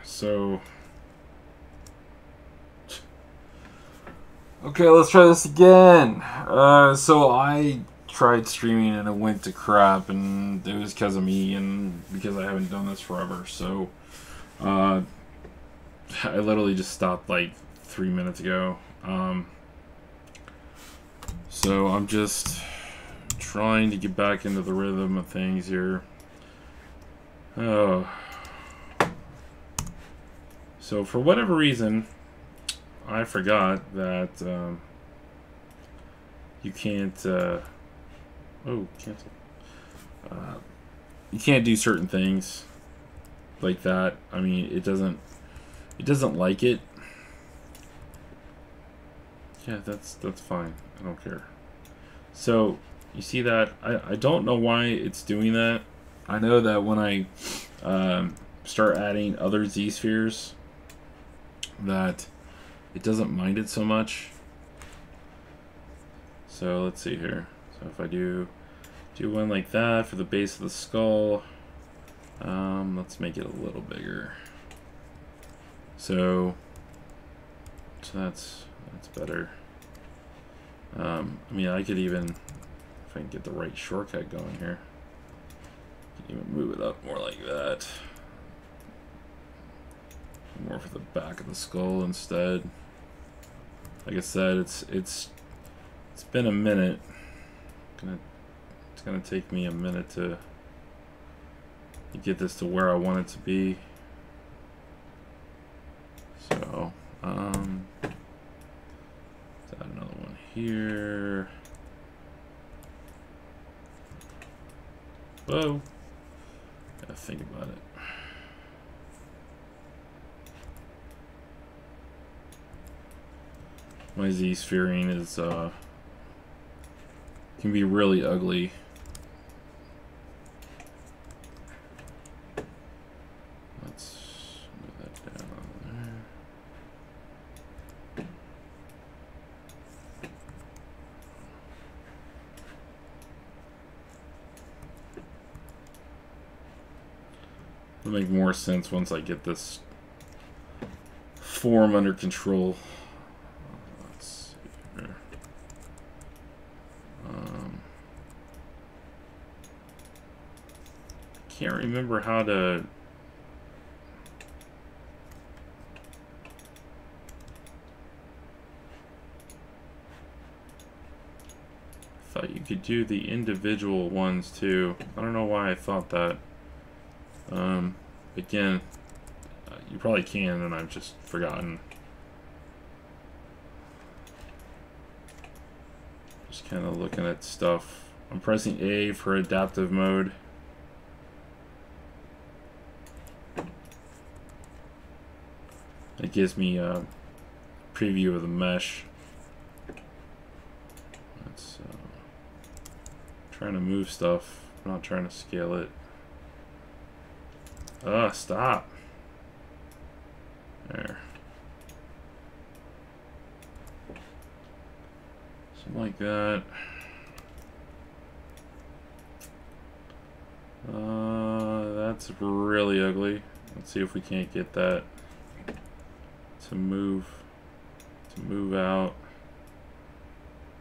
So... Okay, let's try this again. So I tried streaming and it went to crap, and it was because of me and because I haven't done this forever. So I literally just stopped like 3 minutes ago. So I'm just trying to get back into the rhythm of things here. Oh. So for whatever reason, I forgot that you can't. Oh, cancel. You can't do certain things like that. I mean, it doesn't. It doesn't like it. Yeah, that's fine. I don't care. So you see that? I don't know why it's doing that. I know that when I start adding other Z spheres, that it doesn't mind it so much. So let's see here. So if I do one like that for the base of the skull, let's make it a little bigger. So that's better. I mean, I could even, if I can get the right shortcut going here, I can even move it up more like that. More for the back of the skull instead. Like I said, it's been a minute. It's gonna take me a minute to get this to where I want it to be. So, let's add another one here. Whoa. Gotta think about it. My Z-sphering is, can be really ugly. Let's move that down there. It'll make more sense once I get this form under control. Can't remember how to thought you could do the individual ones too. I don't know why I thought that. Again, you probably can and I've just forgotten. Just kind of looking at stuff. I'm pressing A for adaptive mode. It gives me a preview of the mesh. That's trying to move stuff. I'm not trying to scale it. Stop. There. Something like that. That's really ugly. Let's see if we can't get that to move out.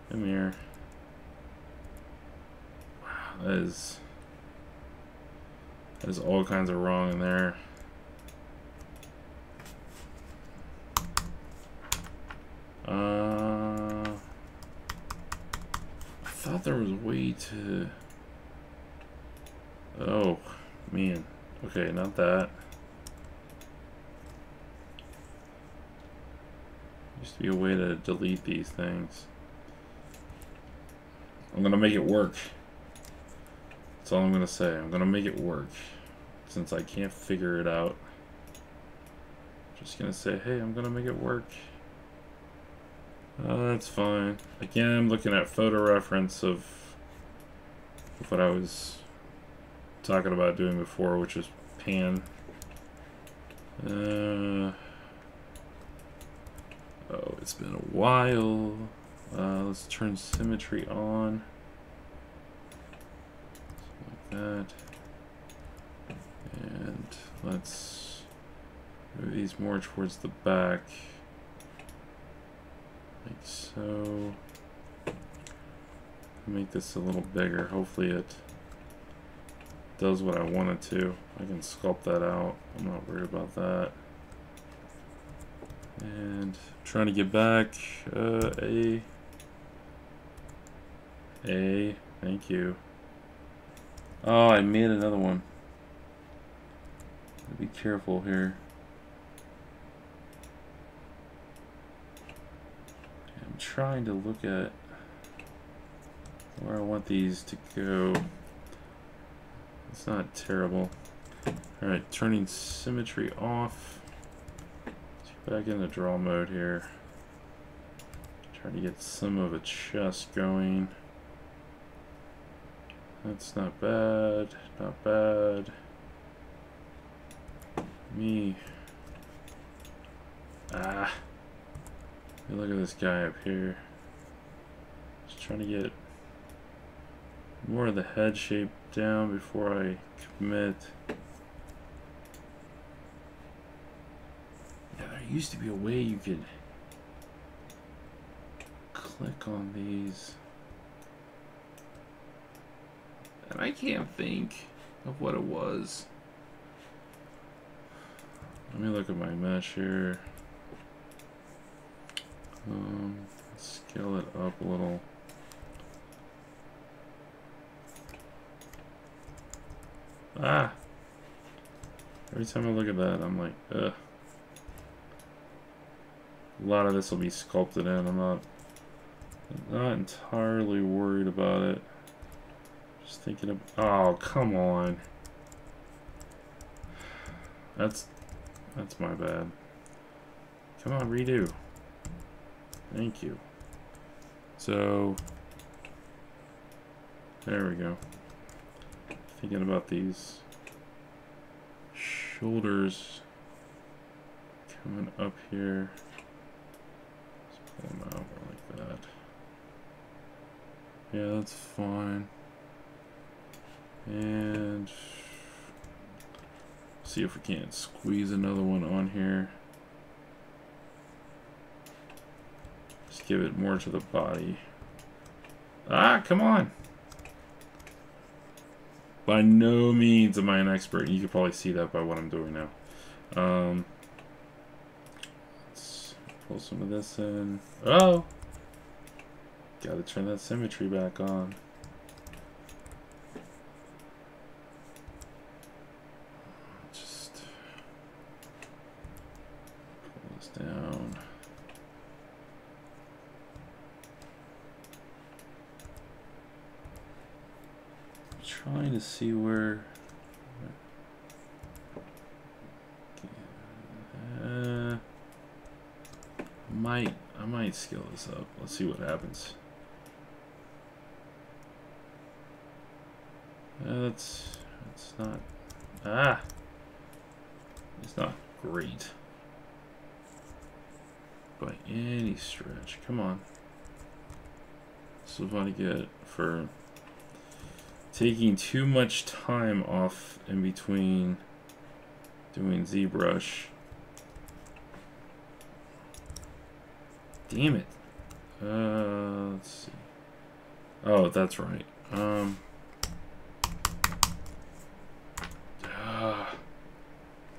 Come here. Wow, that is all kinds of wrong in there. I thought there was a way to. Oh man. Okay, not that. Used to be a way to delete these things. I'm gonna make it work. That's all I'm gonna say. I'm gonna make it work. Since I can't figure it out. Just gonna say, hey, I'm gonna make it work. That's fine. Again, I'm looking at photo reference of what I was talking about doing before, which is pan. Oh, it's been a while. Let's turn symmetry on. Like that. And let's Move these more towards the back. Like so. Make this a little bigger. Hopefully it does what I want it to. I can sculpt that out. I'm not worried about that. And trying to get back. A. Thank you. Oh, I made another one. Be careful here. I'm trying to look at where I want these to go. It's not terrible. Alright, turning symmetry off. Let's get back into draw mode here. Try to get some of a chest going. That's not bad. Not bad. Me. Ah. Look at this guy up here. Just trying to get more of the head shape down before I commit. Yeah, there used to be a way you could click on these. And I can't think of what it was. Let me look at my mesh here. Scale it up a little. Ah! Every time I look at that, I'm like, ugh. A lot of this will be sculpted in. I'm not entirely worried about it. Just thinking of, oh, come on. That's my bad. Come on, redo. Thank you. So, there we go. Thinking about these shoulders coming up here. Just pull them out like that. Yeah, that's fine. And see if we can't squeeze another one on here. Just give it more to the body. Ah, come on! By no means am I an expert. You can probably see that by what I'm doing now. Let's pull some of this in. Oh! Gotta turn that symmetry back on. Just pull this down. Trying to see where I might scale this up. Let's see what happens. It's not it's not great by any stretch. Come on. This is what I get for taking too much time off in between doing Zbrush. Damn it. Let's see. Oh, that's right.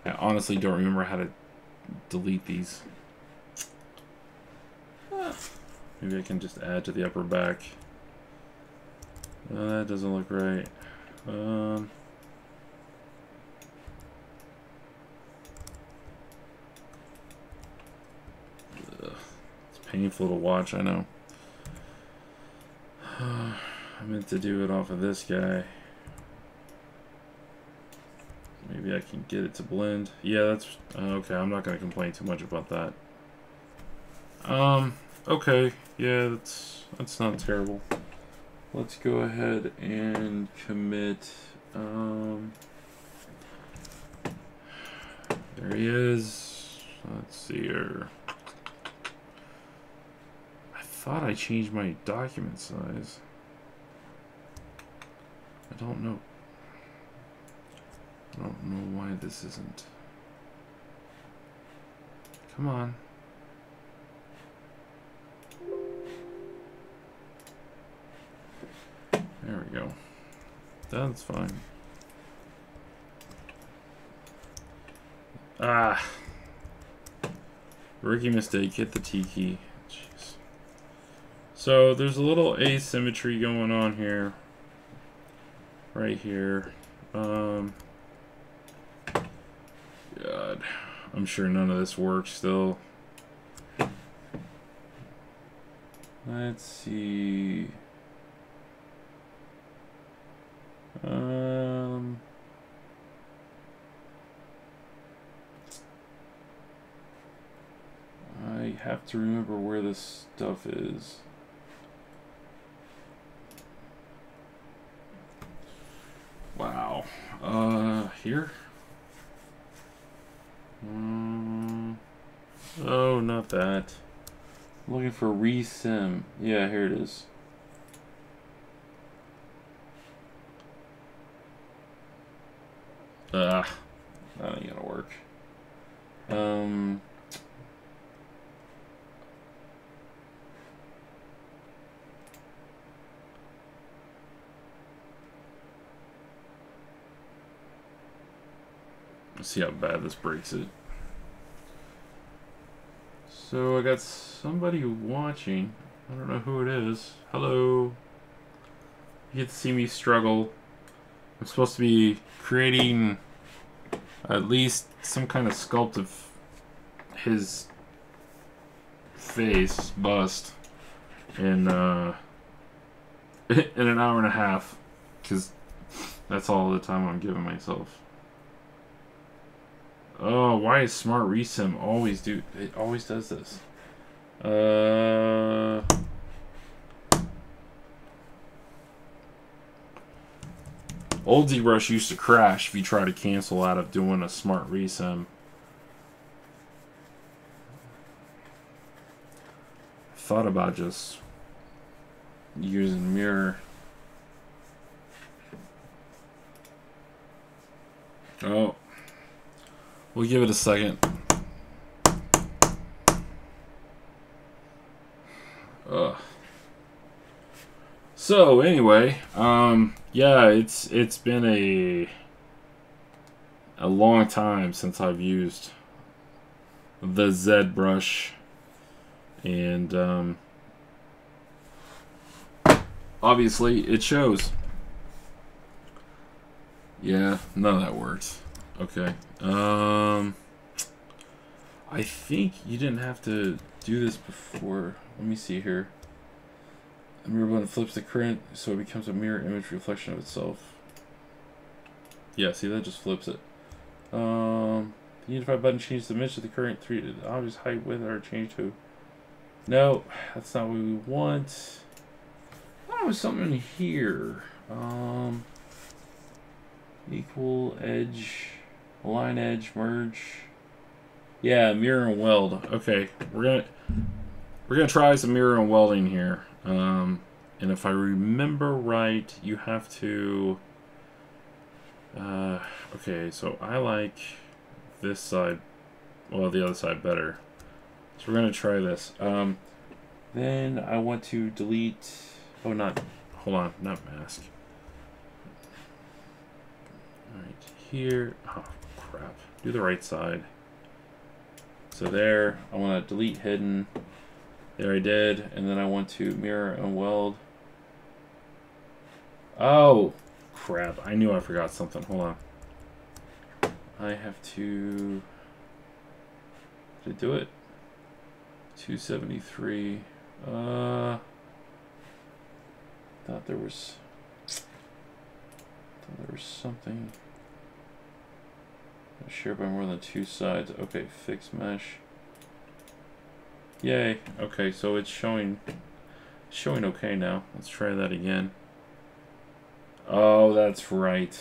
I honestly don't remember how to delete these. Maybe I can just add to the upper back. That doesn't look right. It's painful to watch, I know. I meant to do it off of this guy. Maybe I can get it to blend. Yeah, that's okay. I'm not gonna complain too much about that. Okay, yeah, that's not terrible. Let's go ahead and commit. There he is. Let's see here. I thought I changed my document size. I don't know. I don't know why this isn't. Come on. There we go. That's fine. Ah. Rookie mistake. Hit the T key. Jeez. So there's a little asymmetry going on here. Right here. God. I'm sure none of this works still. Let's see. I have to remember where this stuff is. Wow. Here? Oh, not that. I'm looking for resim. Yeah, here it is. That ain't gonna work. Let's see how bad this breaks it. So I got somebody watching. I don't know who it is. Hello. You get to see me struggle. I'm supposed to be creating at least some kind of sculpt of his face, bust, in an hour and a half, because that's all the time I'm giving myself. Oh, why is Smart Resim always do? It always does this. Old Zbrush used to crash if you try to cancel out of doing a Smart Resim. Thought about just using mirror. Oh. We'll give it a second. So anyway, yeah, it's been a long time since I've used the Zbrush, and obviously it shows. Yeah, none of that works. Okay. I think you didn't have to do this before. Let me see here. The mirror button flips the current so it becomes a mirror image reflection of itself. Yeah, see, that just flips it. The unify button changes the image of the current 3 to the obvious height, width, or change to. No, that's not what we want. I thought it was something in here. Equal edge. Align edge, merge. Yeah, mirror and weld. Okay, we're gonna try some mirror and welding here. And if I remember right, you have to. Okay, so I like this side, well, the other side better. So we're gonna try this. Then I want to delete. Oh, not. Hold on, not mask. All right, here. Oh, crap. Do the right side. So there, I want to delete hidden. There I did, and then I want to mirror and weld. Oh, crap. I knew I forgot something. Hold on. I have to do it. 273. Thought there was something. Shared by more than 2 sides. Okay, fix mesh. Yay. Okay, so it's showing okay now. Let's try that again. Oh, that's right.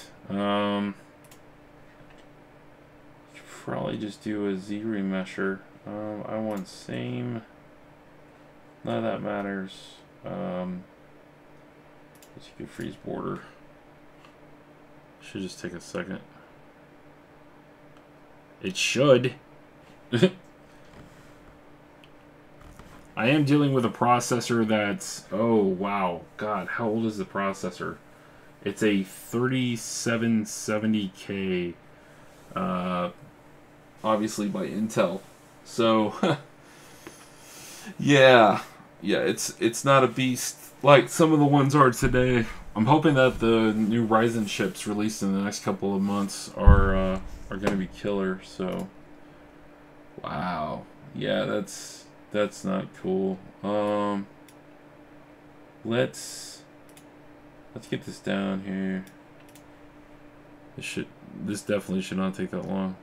Probably just do a Z remesher. I want same. None of that matters. Let's get freeze border. Should just take a second. It should. I am dealing with a processor that's, oh wow, God, how old is the processor? It's a 3770K, obviously by Intel. So, yeah, it's not a beast like some of the ones are today. I'm hoping that the new Ryzen chips released in the next couple of months are going to be killer. So, wow, yeah, that's not cool. Let's get this down here. This definitely should not take that long.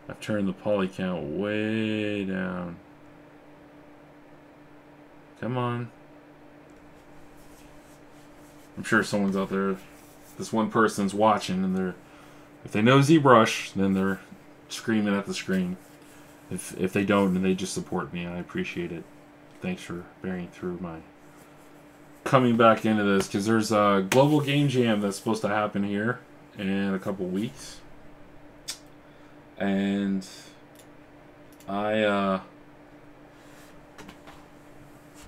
I've turned the poly count way down. Come on. I'm sure someone's out there. This one person's watching, and if they know Zbrush, then they're screaming at the screen. If they don't, and they just support me, I appreciate it. Thanks for bearing through my coming back into this, because there's a global game jam that's supposed to happen here in a couple weeks, and I've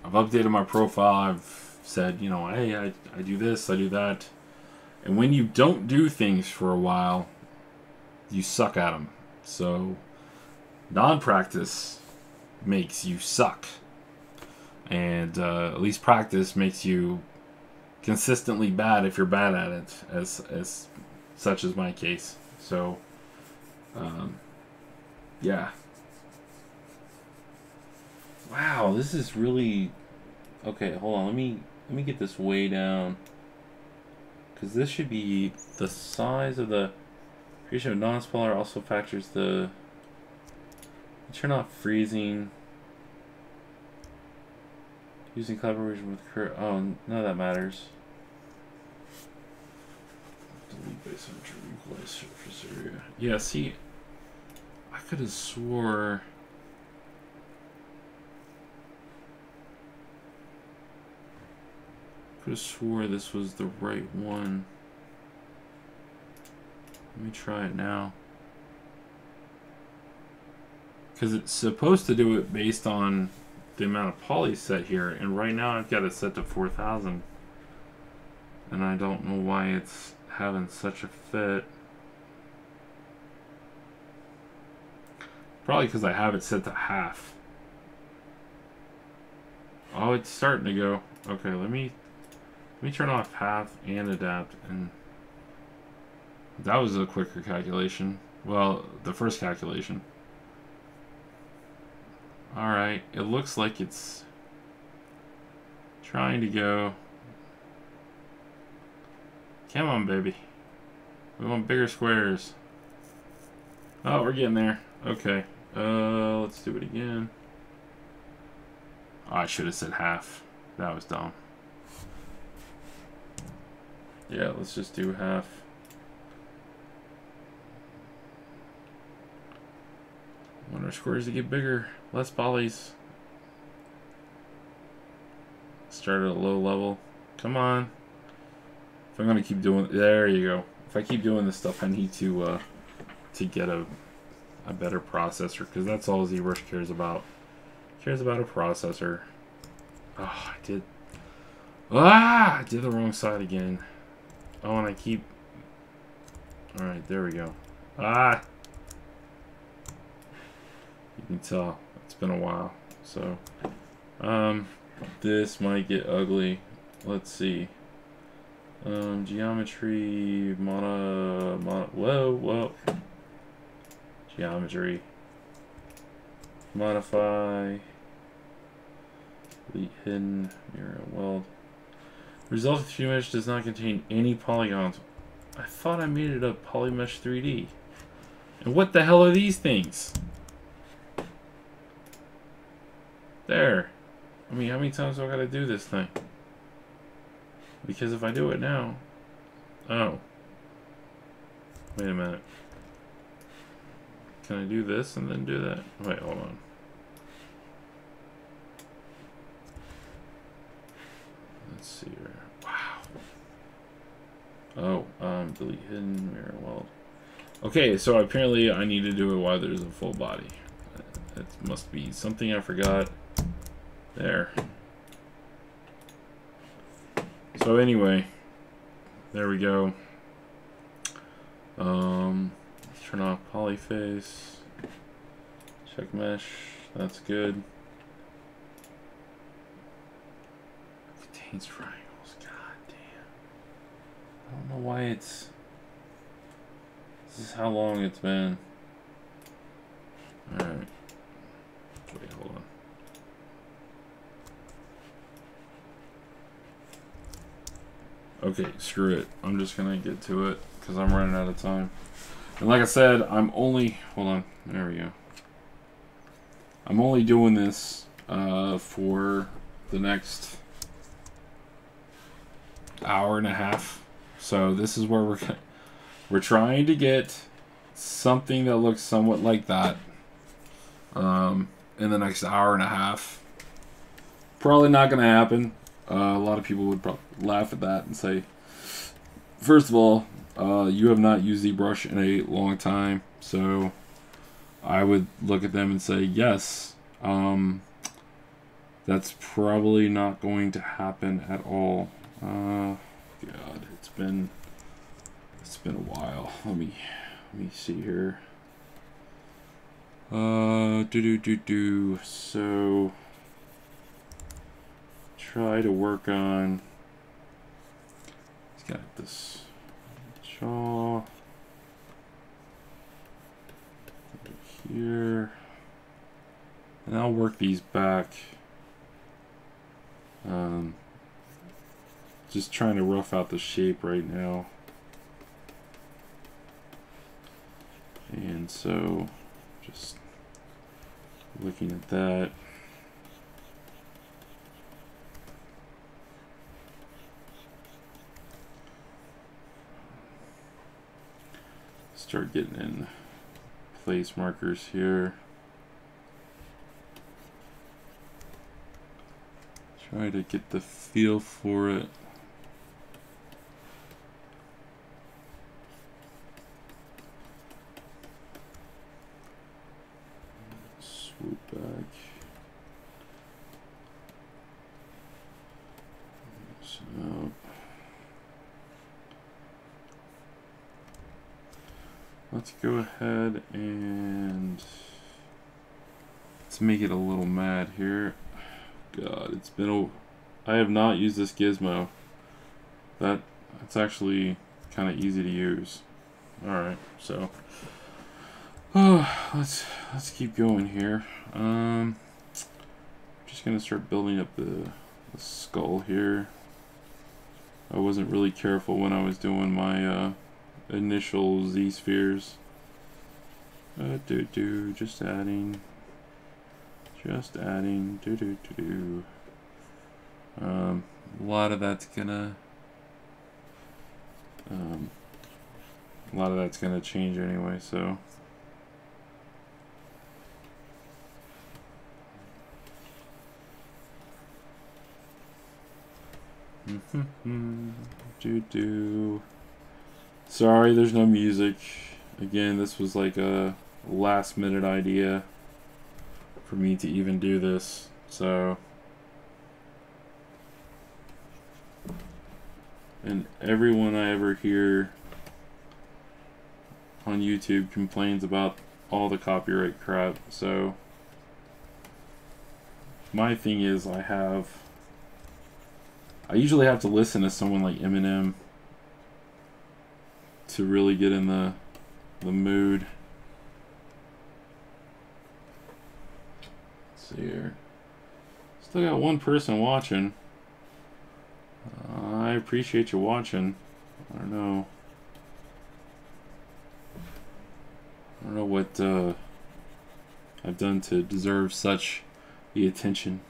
updated my profile. I've said, you know, hey, I do this, I do that, and when you don't do things for a while, you suck at them. So non-practice makes you suck, and at least practice makes you consistently bad if you're bad at it, as such as my case. So yeah, wow, this is really okay. Hold on, let me get this way down, because this should be the size of the creation of non-spoiler. Also factors the turn off freezing. Using collaboration with current. Oh, none of that matters. Delete base center, equalize surface area. Yeah, see, I could have swore. This was the right one. Let me try it now. Because it's supposed to do it based on the amount of poly set here, and right now I've got it set to 4,000, and I don't know why it's having such a fit. Probably because I have it set to half. Oh, it's starting to go. Okay, let me turn off half and adapt, and that was a quicker calculation. Well, the first calculation. Alright, it looks like it's trying to go. Come on, baby. We want bigger squares. Oh, we're getting there. Okay. Let's do it again. Oh, I should have said half. That was dumb. Yeah, let's just do half. Want our squares to get bigger. Less polys. Start at a low level. Come on. If I'm gonna keep doing, there you go. If I keep doing this stuff, I need to get a better processor, because that's all ZBrush cares about. Cares about a processor. Oh, I did the wrong side again. Oh, and I keep. All right, there we go. Ah. You can tell it's been a while, so this might get ugly. Let's see. Geometry, whoa. Geometry. Modify. Delete hidden, mirror weld. Result of image does not contain any polygons. I thought I made it a Polymesh 3D. And what the hell are these things? There. I mean, how many times do I gotta do this thing? Because if I do it now... Oh. Wait a minute. Can I do this and then do that? Wait, hold on. Let's see here. Wow. Oh, delete hidden, mirror weld. Okay, so apparently I need to do it while there's a full body. It must be something I forgot. There. So anyway, there we go. Let's turn off polyface. Check mesh. That's good. Contains triangles. God damn. I don't know why it's. This is how long it's been. All right. Wait, hold on. Okay, screw it. I'm just gonna get to it because I'm running out of time. And like I said, I'm only, hold on, there we go. I'm only doing this for the next hour and a half. So this is where we're trying to get something that looks somewhat like that in the next hour and a half. Probably not gonna happen. A lot of people would probably laugh at that and say, first of all, you have not used ZBrush in a long time, so I would look at them and say, yes, that's probably not going to happen at all. God, it's been a while. Let me see here. So try to work on. He's got this jaw here, and I'll work these back. Just trying to rough out the shape right now, and so just looking at that. Start getting in place markers here. Try to get the feel for it. Swoop back. So let's go ahead and let's make it a little mad here. God, it's been I have not used this gizmo. That's actually kind of easy to use. All right, so let's keep going here. Just gonna start building up the skull here. I wasn't really careful when I was doing my initial Z spheres. Just adding. A lot of that's gonna change anyway, so Sorry, there's no music. Again, this was like a last minute idea for me to even do this, so. And everyone I ever hear on YouTube complains about all the copyright crap, so my thing is I usually have to listen to someone like Eminem to really get in the mood. Let's see here. Still got one person watching. I appreciate you watching. I don't know what I've done to deserve such the attention.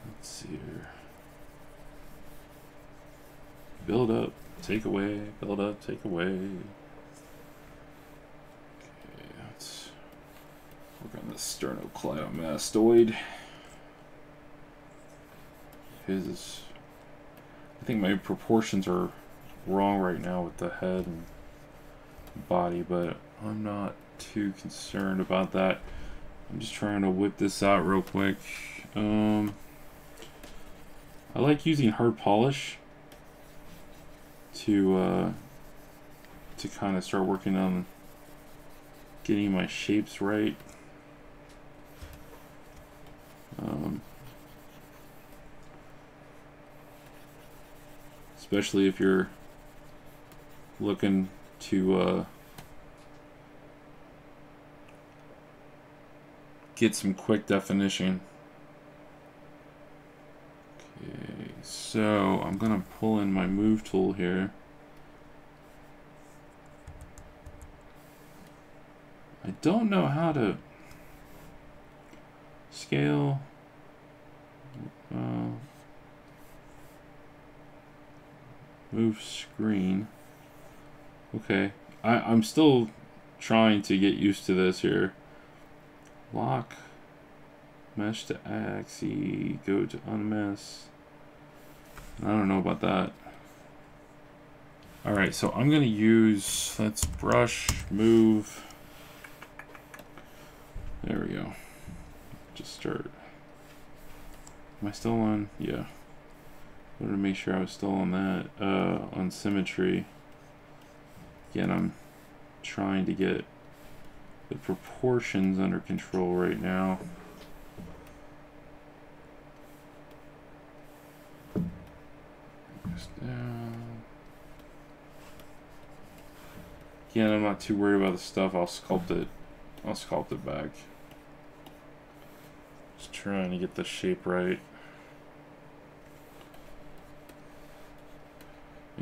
Let's see here. Build up, take away, build up, take away. Okay, let's work on the sternocleidomastoid. I think my proportions are wrong right now with the head and body, but I'm not too concerned about that. I'm just trying to whip this out real quick. I like using hard polish to kind of start working on getting my shapes right. Especially if you're looking to get some quick definition. Okay, so I'm gonna pull in my move tool here. I don't know how to scale. Move screen. Okay, I'm still trying to get used to this here. Lock mesh to axis, go to unmesh. I don't know about that. Alright, so I'm gonna use, let's brush, move. There we go. Just start. Am I still on? Yeah. Wanted to make sure I was still on that, on symmetry. Again, I'm trying to get the proportions under control right now. Just down. Again, I'm not too worried about the stuff. I'll sculpt it. I'll sculpt it back. Just trying to get the shape right.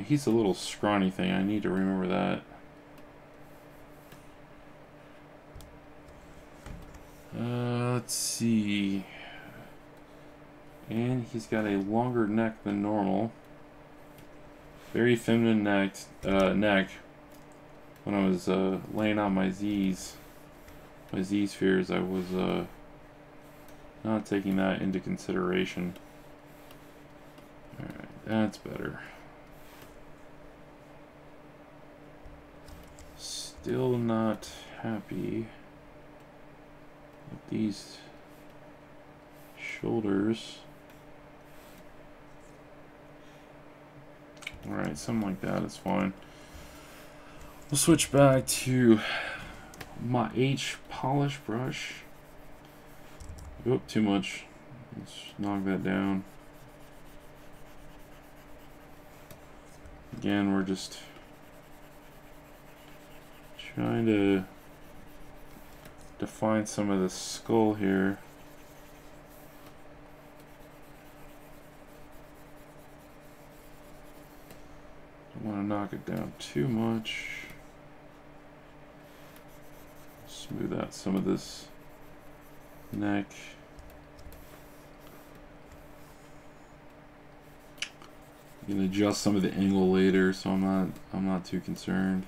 He's a little scrawny thing. I need to remember that. Let's see. And he's got a longer neck than normal. Very feminine neck. When I was laying out my Z spheres, I was not taking that into consideration. Alright, that's better. Still not happy with these shoulders. Alright, something like that is fine. We'll switch back to my H polish brush. Oh, too much. Let's knock that down. Again, we're just trying to define some of the skull here. Don't want to knock it down too much. Smooth out some of this neck. You can adjust some of the angle later, so I'm not too concerned.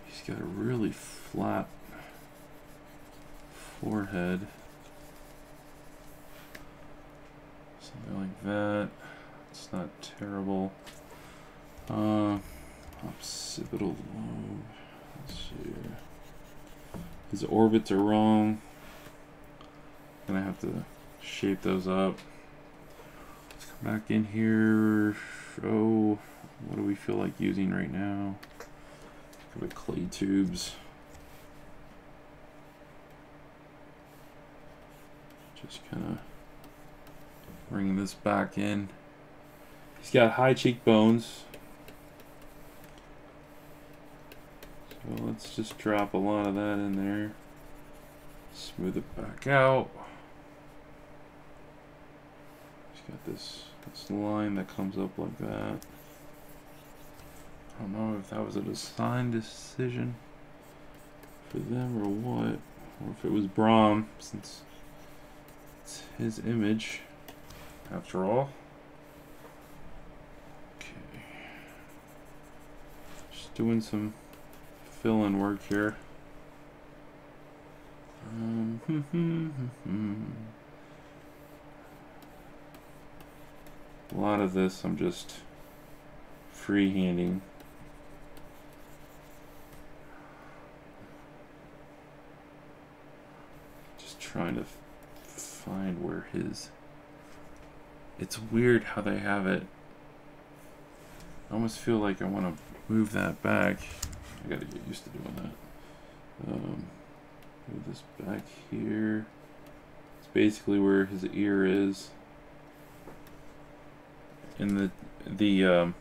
He's got a really flat forehead. Something like that. It's not terrible. Occipital lobe. Let's see. His orbits are wrong. Gonna have to shape those up. Let's come back in here. Oh, what do we feel like using right now? Look at clay tubes. Just kind of bring this back in. He's got high cheekbones. So let's just drop a lot of that in there. Smooth it back out. He's got this line that comes up like that. I don't know if that was a design decision for them or what, or if it was Brahm, since it's his image after all. Okay, just doing some fill-in work here. A lot of this I'm just freehanding. Just trying to find where his... It's weird how they have it. I almost feel like I want to move that back. I gotta get used to doing that. Move this back here. It's basically where his ear is. And the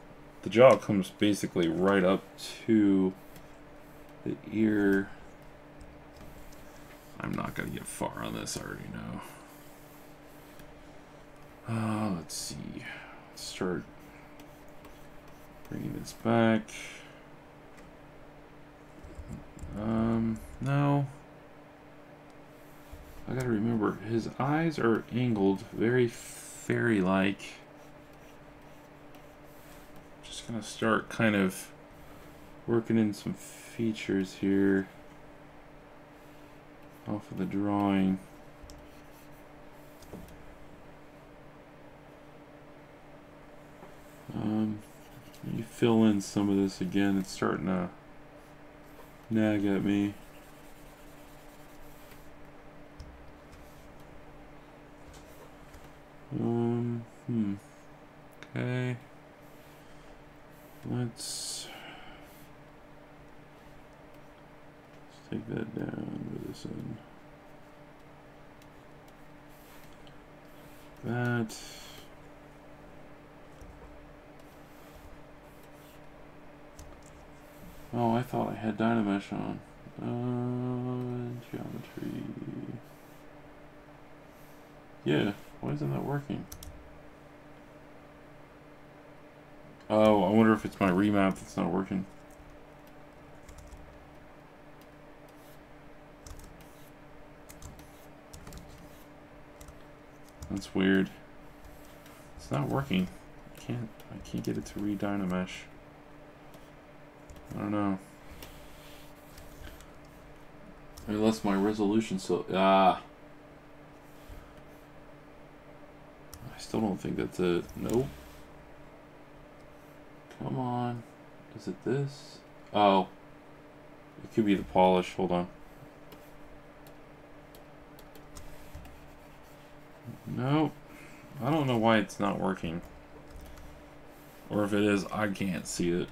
jaw comes basically right up to the ear. I'm not gonna get far on this, I already know. Let's see. Let's start bringing this back. No. I gotta remember, his eyes are angled very fairy-like. Just gonna start kind of working in some features here off of the drawing. You fill in some of this again. It's starting to nag at me. Okay. Let's take that down with this in. That. Oh, I thought I had Dynamesh on. Geometry. Yeah, why isn't that working? Oh, I wonder if it's my remap that's not working. That's weird. It's not working. I can't get it to re-Dynamesh. I don't know. Unless my resolution still... I still don't think that's it. Nope. Come on. Is it this? Oh. It could be the polish. Hold on. Nope. I don't know why it's not working. Or if it is, I can't see it.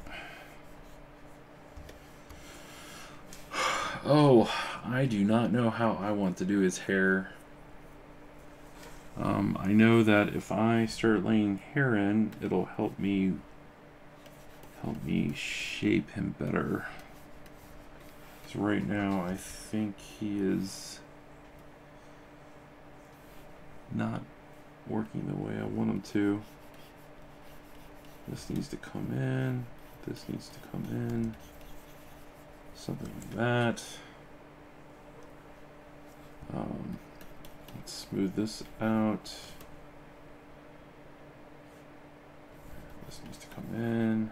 Oh, I do not know how I want to do his hair. I know that if I start laying hair in, it'll help me shape him better. So right now, I think he is not working the way I want him to. This needs to come in. This needs to come in. Something like that. Let's smooth this out. This needs to come in.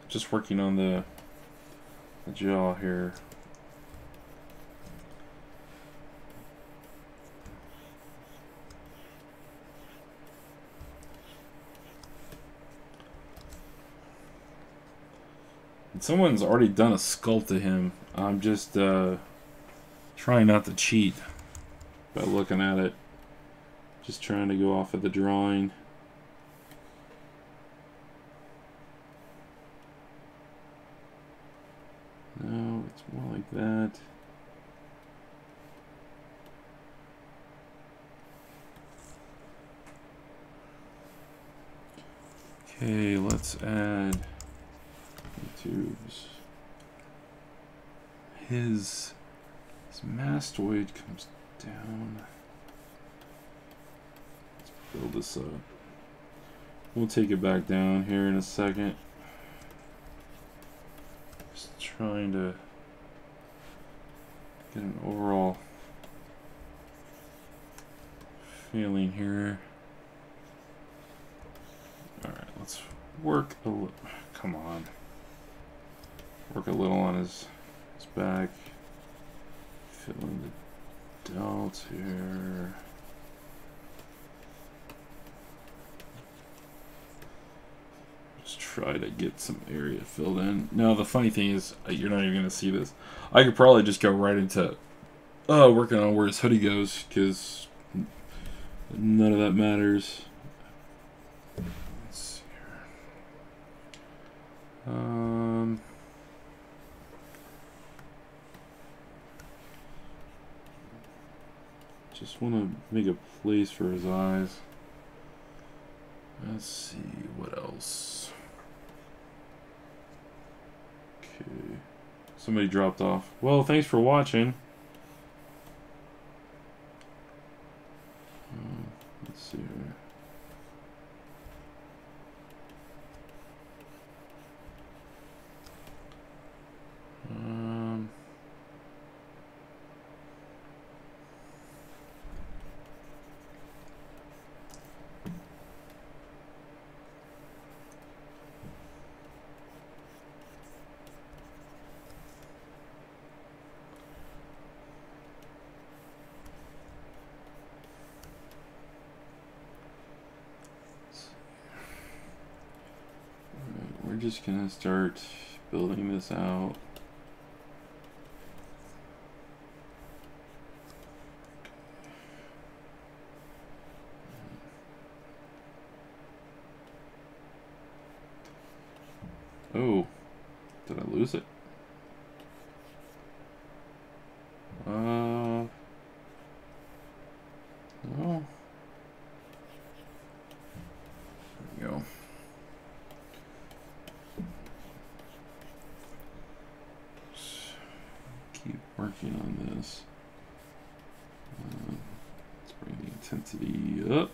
Just working on the jaw here. Someone's already done a sculpt to him. I'm just trying not to cheat by looking at it. Just trying to go off of the drawing. No, it's more like that. Okay, let's add tubes. His mastoid comes down. Let's build this up. We'll take it back down here in a second. Just trying to get an overall feeling here. Alright, let's work a little. Come on. Work a little on his back. Fill in the delt here. try to get some area filled in. Now the funny thing is, you're not even going to see this. I could probably just go right into working on where his hoodie goes, because none of that matters. Let's see here. Just want to make a place for his eyes. Let's see, what else? Okay. Somebody dropped off. Well, thanks for watching. Let's see here. We're just gonna start building this out. Oh, did I lose it? No. There we go. Keep working on this. Let's bring the intensity up.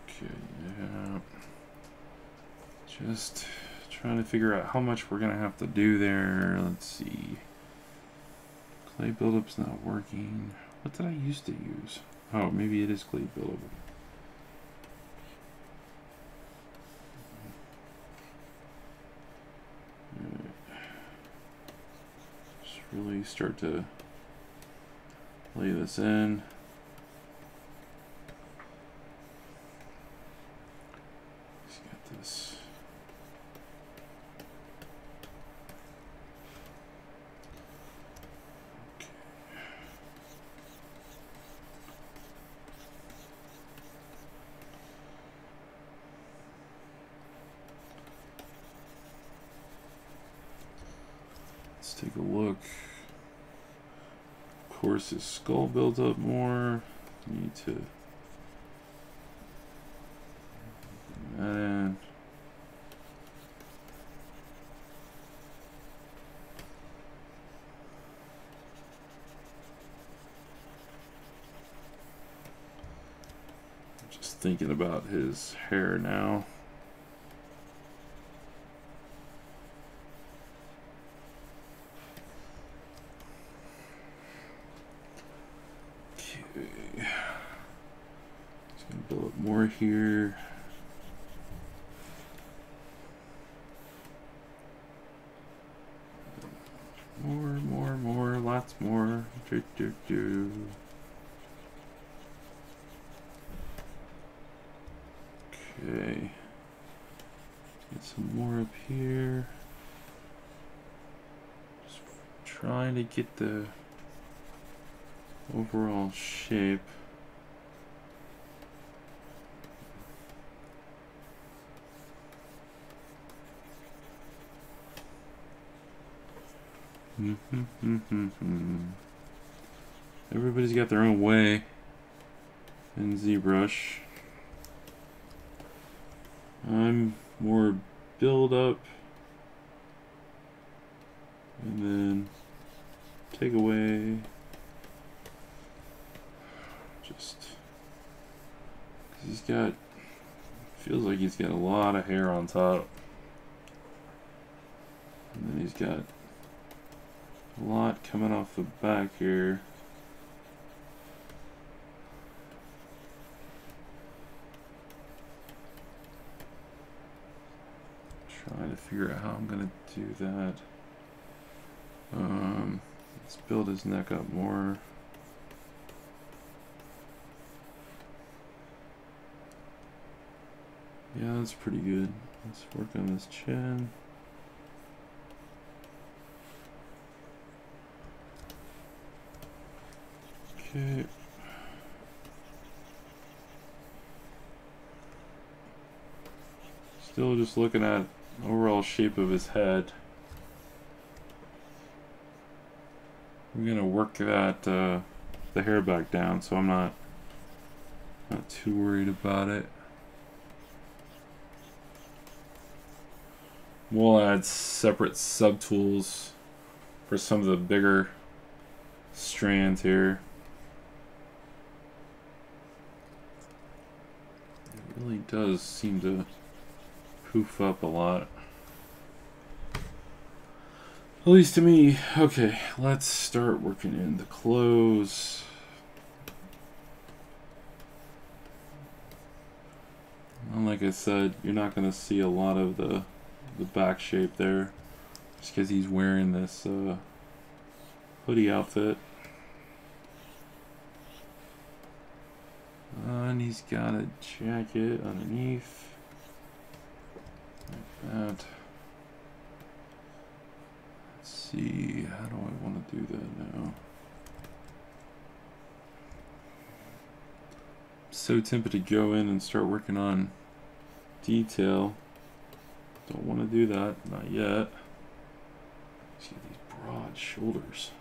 Okay, yeah. Just trying to figure out how much we're gonna have to do there. Let's see. Clay buildup's not working. What did I used to use? Oh, maybe it is clay buildup. Just really start to lay this in. Just got this. Let's take a look. Of course, his skull builds up more. Need to bring that in. Just thinking about his hair now. Build up more here. More, lots more. Okay. Get some more up here. Just trying to get the overall shape. Everybody's got their own way in Zbrush. I'm more build up and then take away. Just 'cause he's got, feels like he's got a lot of hair on top, and then he's got a lot coming off the back here. Trying to figure out how I'm gonna do that. Let's build his neck up more. Yeah, that's pretty good. Let's work on this chin. Okay. Still just looking at overall shape of his head. I'm gonna work that the hair back down, so I'm not too worried about it. We'll add separate subtools for some of the bigger strands here. It really does seem to poof up a lot. At least to me. Okay, let's start working in the clothes. And like I said, you're not going to see a lot of the back shape there, just because he's wearing this hoodie outfit. And he's got a jacket underneath. Like that. Let's see, how do I want to do that now? I'm so tempted to go in and start working on detail. Don't want to do that, not yet. See these broad shoulders.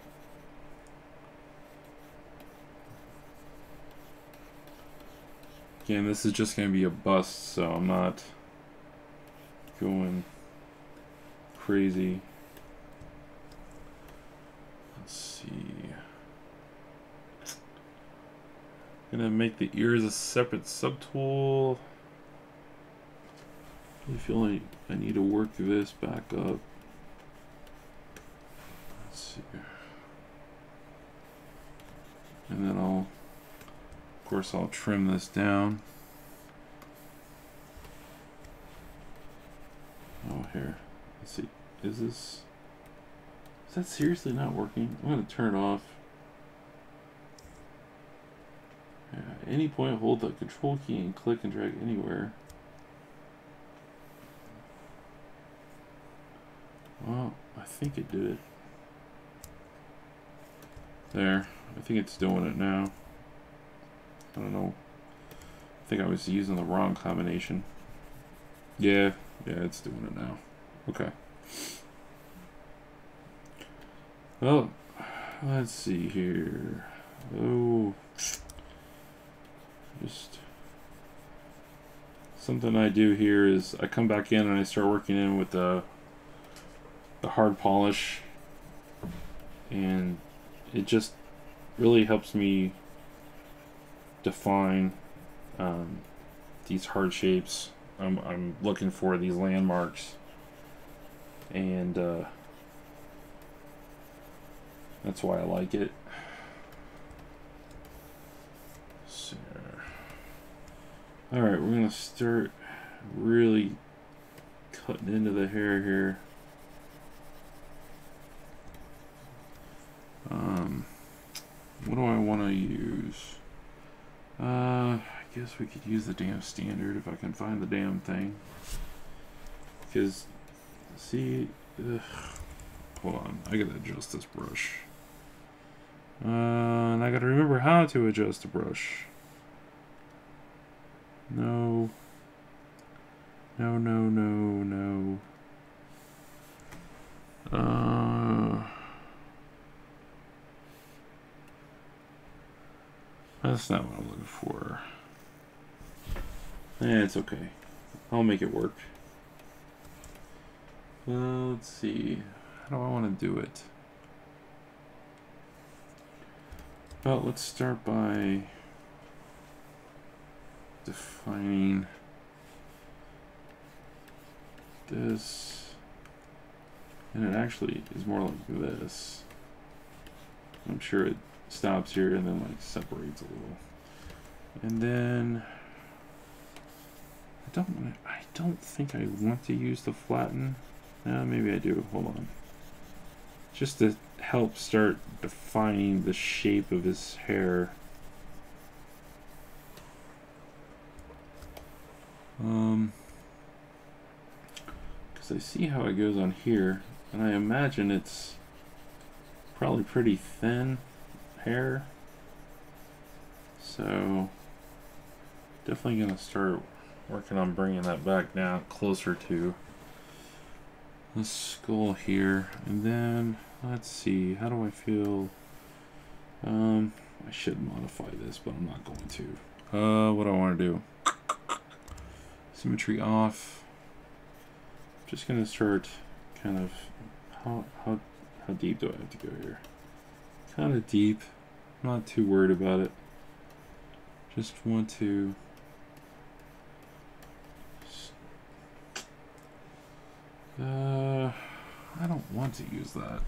Again, this is just going to be a bust, so I'm not going crazy. Let's see. I'm gonna make the ears a separate subtool. I feel like I need to work this back up. Let's see. And then of course I'll trim this down. Oh, here. Let's see. Is that seriously not working? I'm gonna turn it off. Yeah, at any point, hold the control key and click and drag anywhere. Well, I think it did it. There. I think it's doing it now. I don't know. I think I was using the wrong combination. Yeah, it's doing it now. Okay. Well, let's see here. Oh, just something I do here is I come back in and I start working in with the hard polish, and it just really helps me define these hard shapes. I'm looking for these landmarks, and that's why I like it. So, alright, we're gonna start really cutting into the hair here. What do I want to use? I guess we could use the damn standard if I can find the damn thing. Because, see, hold on, I gotta adjust this brush. And I gotta remember how to adjust the brush. No. No, no, no, no. That's not what I'm looking for. It's okay. I'll make it work. Let's see. How do I want to do it? Well, let's start by defining this. And it actually is more like this. I'm sure it stops here and then like separates a little. And then I don't think I want to use the flatten. Maybe I do. Hold on. Just to help start defining the shape of his hair. because I see how it goes on here, and I imagine it's probably pretty thin hair. So definitely gonna start working on bringing that back down closer to the skull here. And then let's see, how do I feel? I should modify this, but I'm not going to. What do I want to do? Symmetry off. Just gonna start kind of how deep do I have to go here? Kind of deep. Not too worried about it. Just want to I don't want to use that.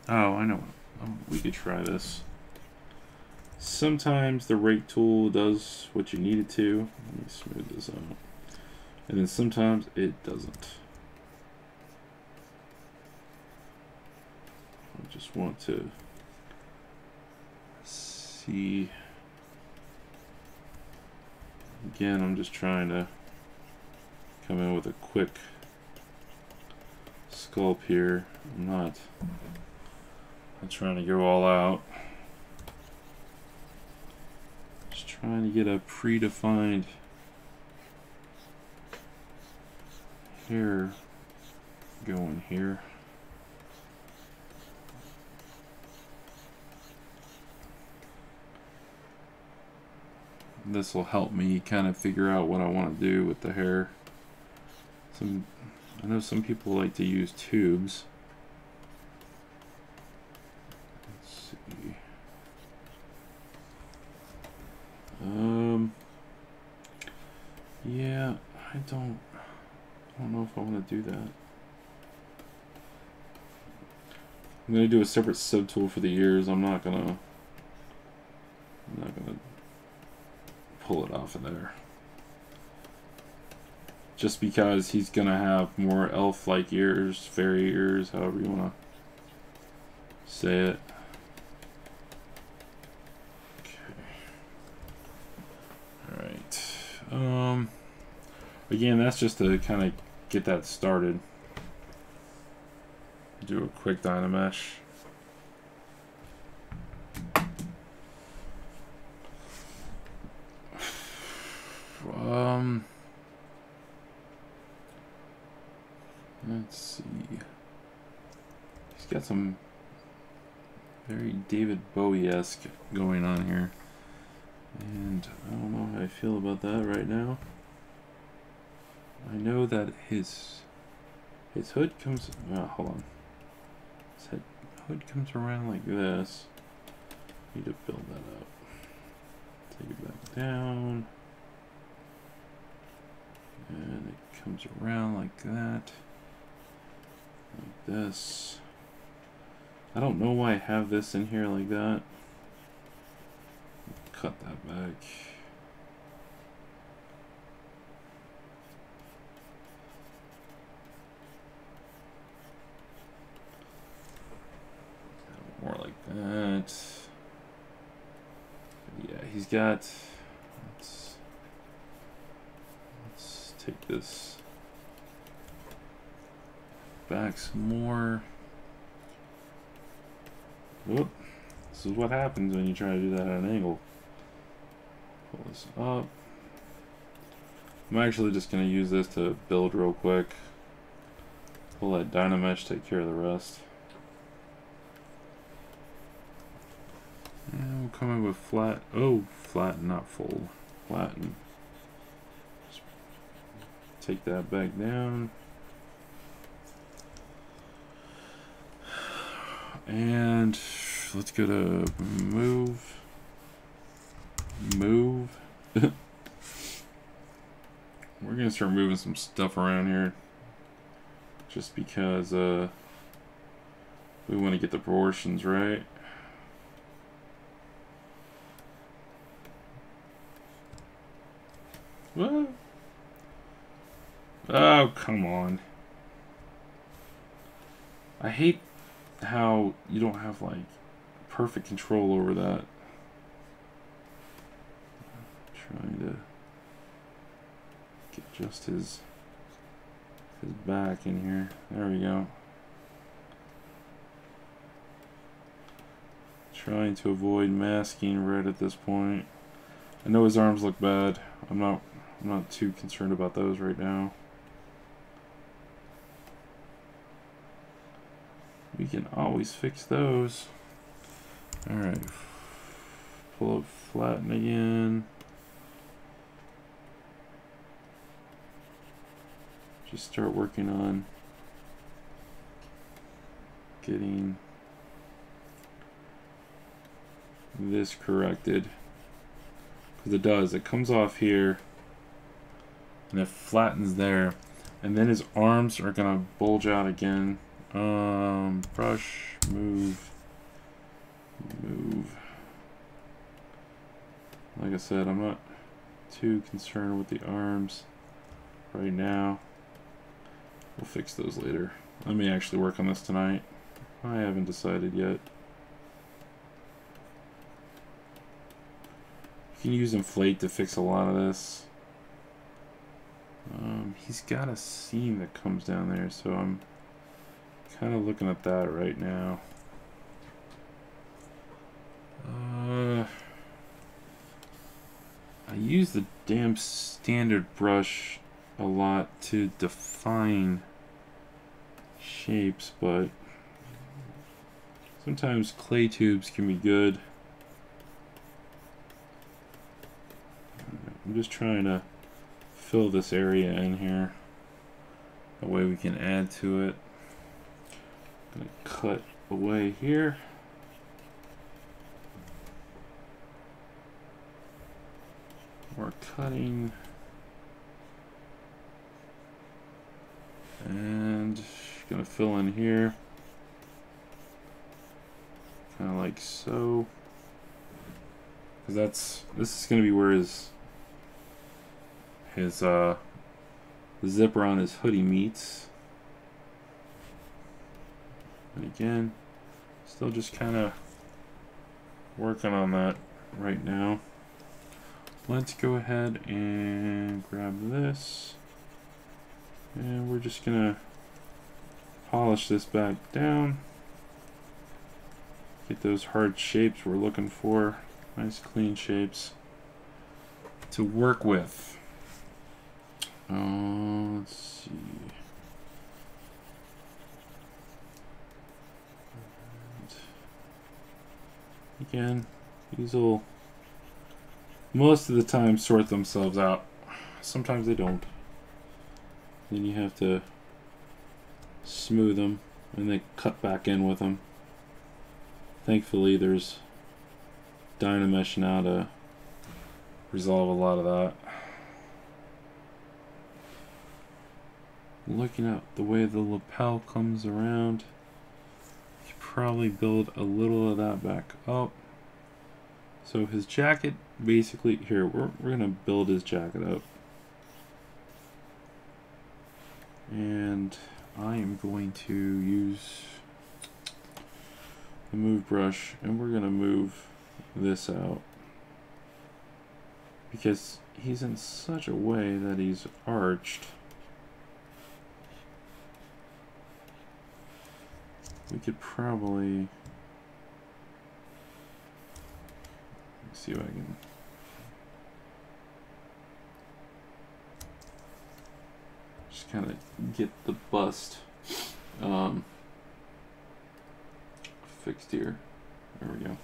Oh, I know. We could try this. Sometimes the rake tool does what you need it to. Let me smooth this out. And then sometimes it doesn't. I just want to see. Again, I'm just trying to come in with a quick sculpt here. I'm not trying to go all out. Just trying to get a predefined hair going here. This will help me kind of figure out what I want to do with the hair. I know some people like to use tubes. Let's see. Yeah, I don't know if I want to do that. I'm gonna do a separate subtool for the ears. I'm not gonna pull it off of there. Just because he's gonna have more elf-like ears, fairy ears, however you wanna say it. Alright. Again, that's just to kind of get that started. Do a quick Dynamesh. Let's see. He's got some very David Bowie-esque going on here. And I don't know how I feel about that right now. I know that his hood comes... hold on. His hood comes around like this. Need to build that up. Take it back down. And it comes around like that. Like this. I don't know why I have this in here like that. Cut that back. More like that. Yeah, he's got... Let's take this back some more. Whoop. This is what happens when you try to do that at an angle. Pull this up. I'm actually just going to use this to build real quick. We'll let Dynamesh take care of the rest. And we'll come in with flat. Oh, flatten, not fold. Flatten. Just take that back down. And let's go to move. Move. We're gonna start moving some stuff around here, just because we want to get the proportions right. What? Oh, come on. I hate how you don't have like perfect control over that. trying to get just his back in here. There we go. Trying to avoid masking red at this point. I know his arms look bad. I'm not too concerned about those right now. We can always fix those. Alright. Pull up, flatten again. Just start working on getting this corrected. Because it does. It comes off here and it flattens there. And then his arms are going to bulge out again. Brush, move. Like I said, I'm not too concerned with the arms right now. We'll fix those later. Let me actually work on this tonight. I haven't decided yet. You can use inflate to fix a lot of this. He's got a seam that comes down there, so I'm kind of looking at that right now. I use the damn standard brush a lot to define shapes, but sometimes clay tubes can be good. I'm just trying to fill this area in here. That way we can add to it. I'm gonna cut away here. More cutting. And gonna fill in here. Kind of like so. Because this is gonna be where his the zipper on his hoodie meets. And again, still just kind of working on that right now. Let's go ahead and grab this. And we're just gonna polish this back down. Get those hard shapes we're looking for. Nice clean shapes to work with. Let's see. Again, these will most of the time sort themselves out. Sometimes they don't. Then you have to smooth them and then cut back in with them. Thankfully there's Dynamesh now to resolve a lot of that. Looking at the way the lapel comes around, you probably build a little of that back up. So his jacket, basically, here, we're going to build his jacket up. And I am going to use the move brush, and we're going to move this out. Because he's in such a way that he's arched. We could probably see if I can just kind of get the bust fixed here. There we go.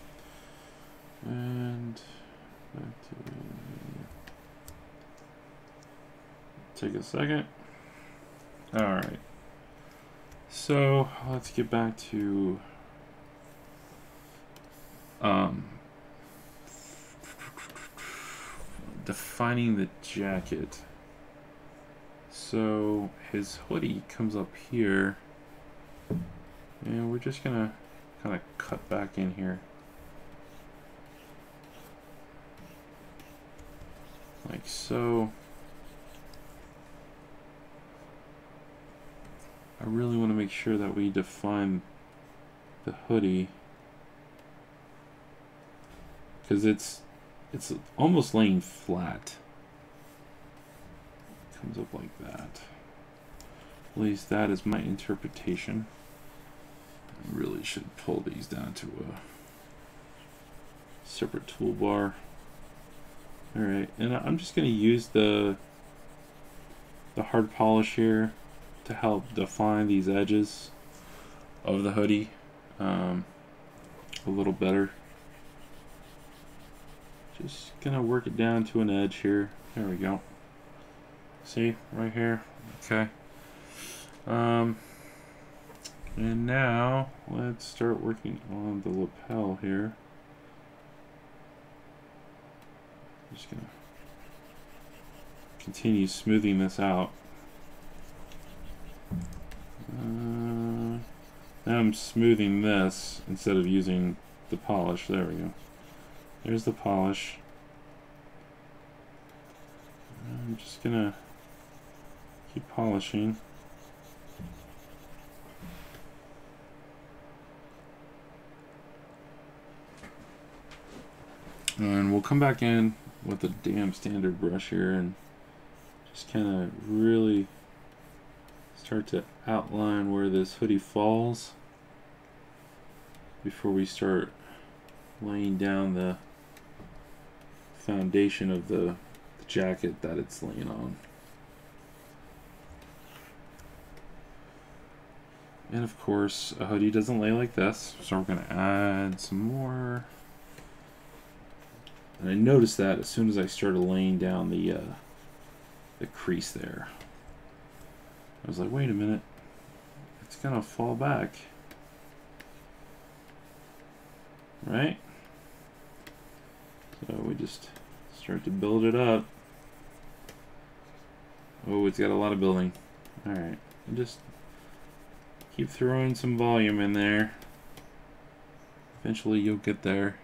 And back to take a second. All right. So let's get back to defining the jacket. So his hoodie comes up here, and we're just gonna kind of cut back in here like so. I really want to make sure that we define the hoodie, because it's it's almost laying flat. Comes up like that. At least that is my interpretation. I really should pull these down to a separate toolbar. Alright, and I'm just going to use the hard polish here to help define these edges of the hoodie a little better. Just gonna work it down to an edge here. There we go. See, right here. Okay. And now let's start working on the lapel here. Just gonna continue smoothing this out. Now I'm smoothing this instead of using the polish. There we go. There's the polish. I'm just gonna keep polishing. And we'll come back in with a damn standard brush here and just kind of really start to outline where this hoodie falls before we start laying down the foundation of the jacket that it's laying on. And of course, a hoodie doesn't lay like this, so we're going to add some more. And I noticed that as soon as I started laying down the crease there. I was like, wait a minute, it's gonna fall back, right? So we just start to build it up. Oh, it's got a lot of building. All right, and just keep throwing some volume in there. Eventually you'll get there.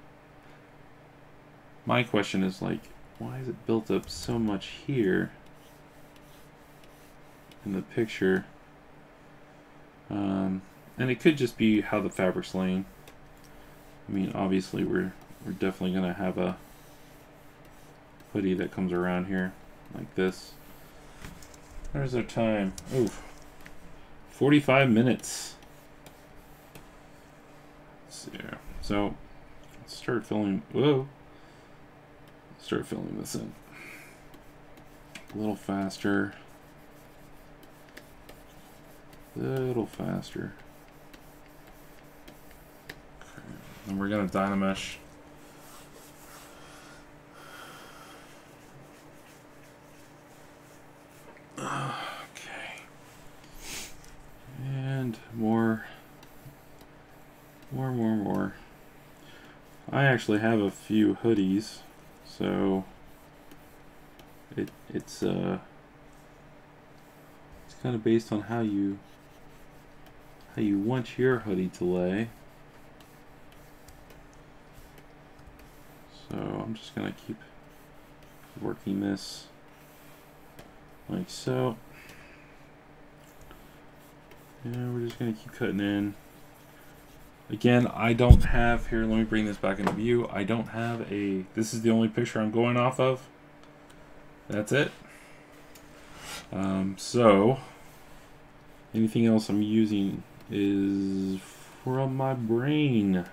My question is, like, why is it built up so much here in the picture? And it could just be how the fabric's laying. I mean, obviously we're definitely gonna have a hoodie that comes around here like this. There's our time. Oof. 45 minutes. Let's see here. So let's start filling. Whoa. Start filling this in a little faster. Little faster. Okay. And we're gonna Dynamesh. Okay. And more. I actually have a few hoodies, so it's kind of based on how you want your hoodie to lay. So I'm just gonna keep working this like so. And we're just gonna keep cutting in. Again, I don't have, here, let me bring this back into view. I don't have a, this is the only picture I'm going off of. That's it. So anything else I'm using is from my brain.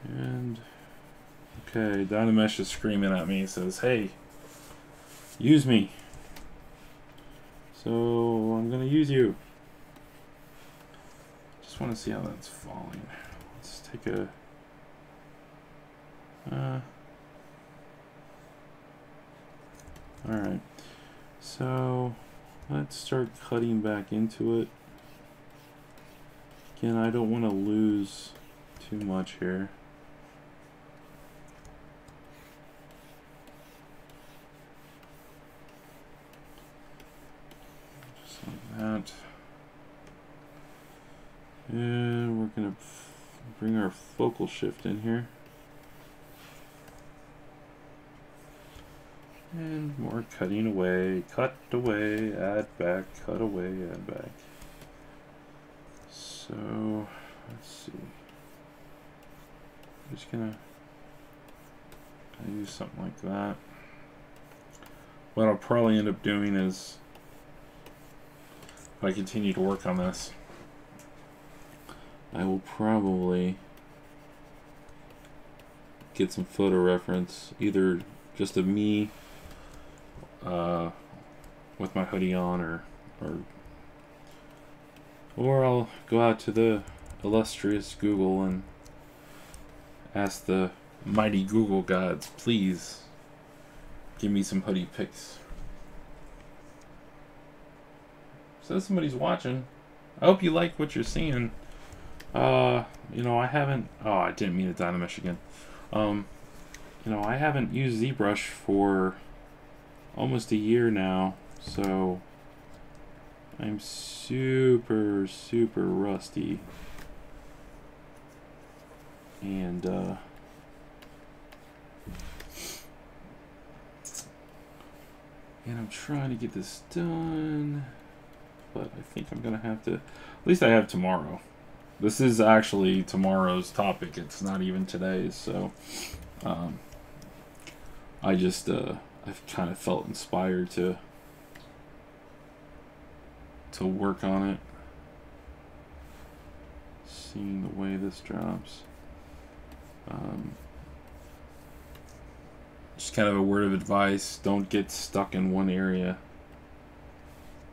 And okay, Dynamesh is screaming at me. He says, hey, use me. So I'm gonna use you. Just want to see how that's falling. Let's take a alright, so let's start cutting back into it. Again, I don't want to lose too much here. Just like that. And we're going to bring our focal shift in here. And more cutting away, cut away, add back, cut away, add back. So let's see. I'm just gonna use something like that. What I'll probably end up doing is, if I continue to work on this, I will probably get some photo reference, either just of me with my hoodie on, or I'll go out to the illustrious Google and ask the mighty Google gods, please give me some hoodie pics. Says somebody's watching. I hope you like what you're seeing. You know, I haven't, oh, I didn't mean to Dynamesh again. You know, I haven't used Zbrush for almost a year now, so I'm super rusty. And I'm trying to get this done, but I think I'm gonna have to, at least I have tomorrow. This is actually tomorrow's topic, it's not even today's, so I just I've kind of felt inspired to work on it, seeing the way this drops. Just kind of a word of advice, don't get stuck in one area,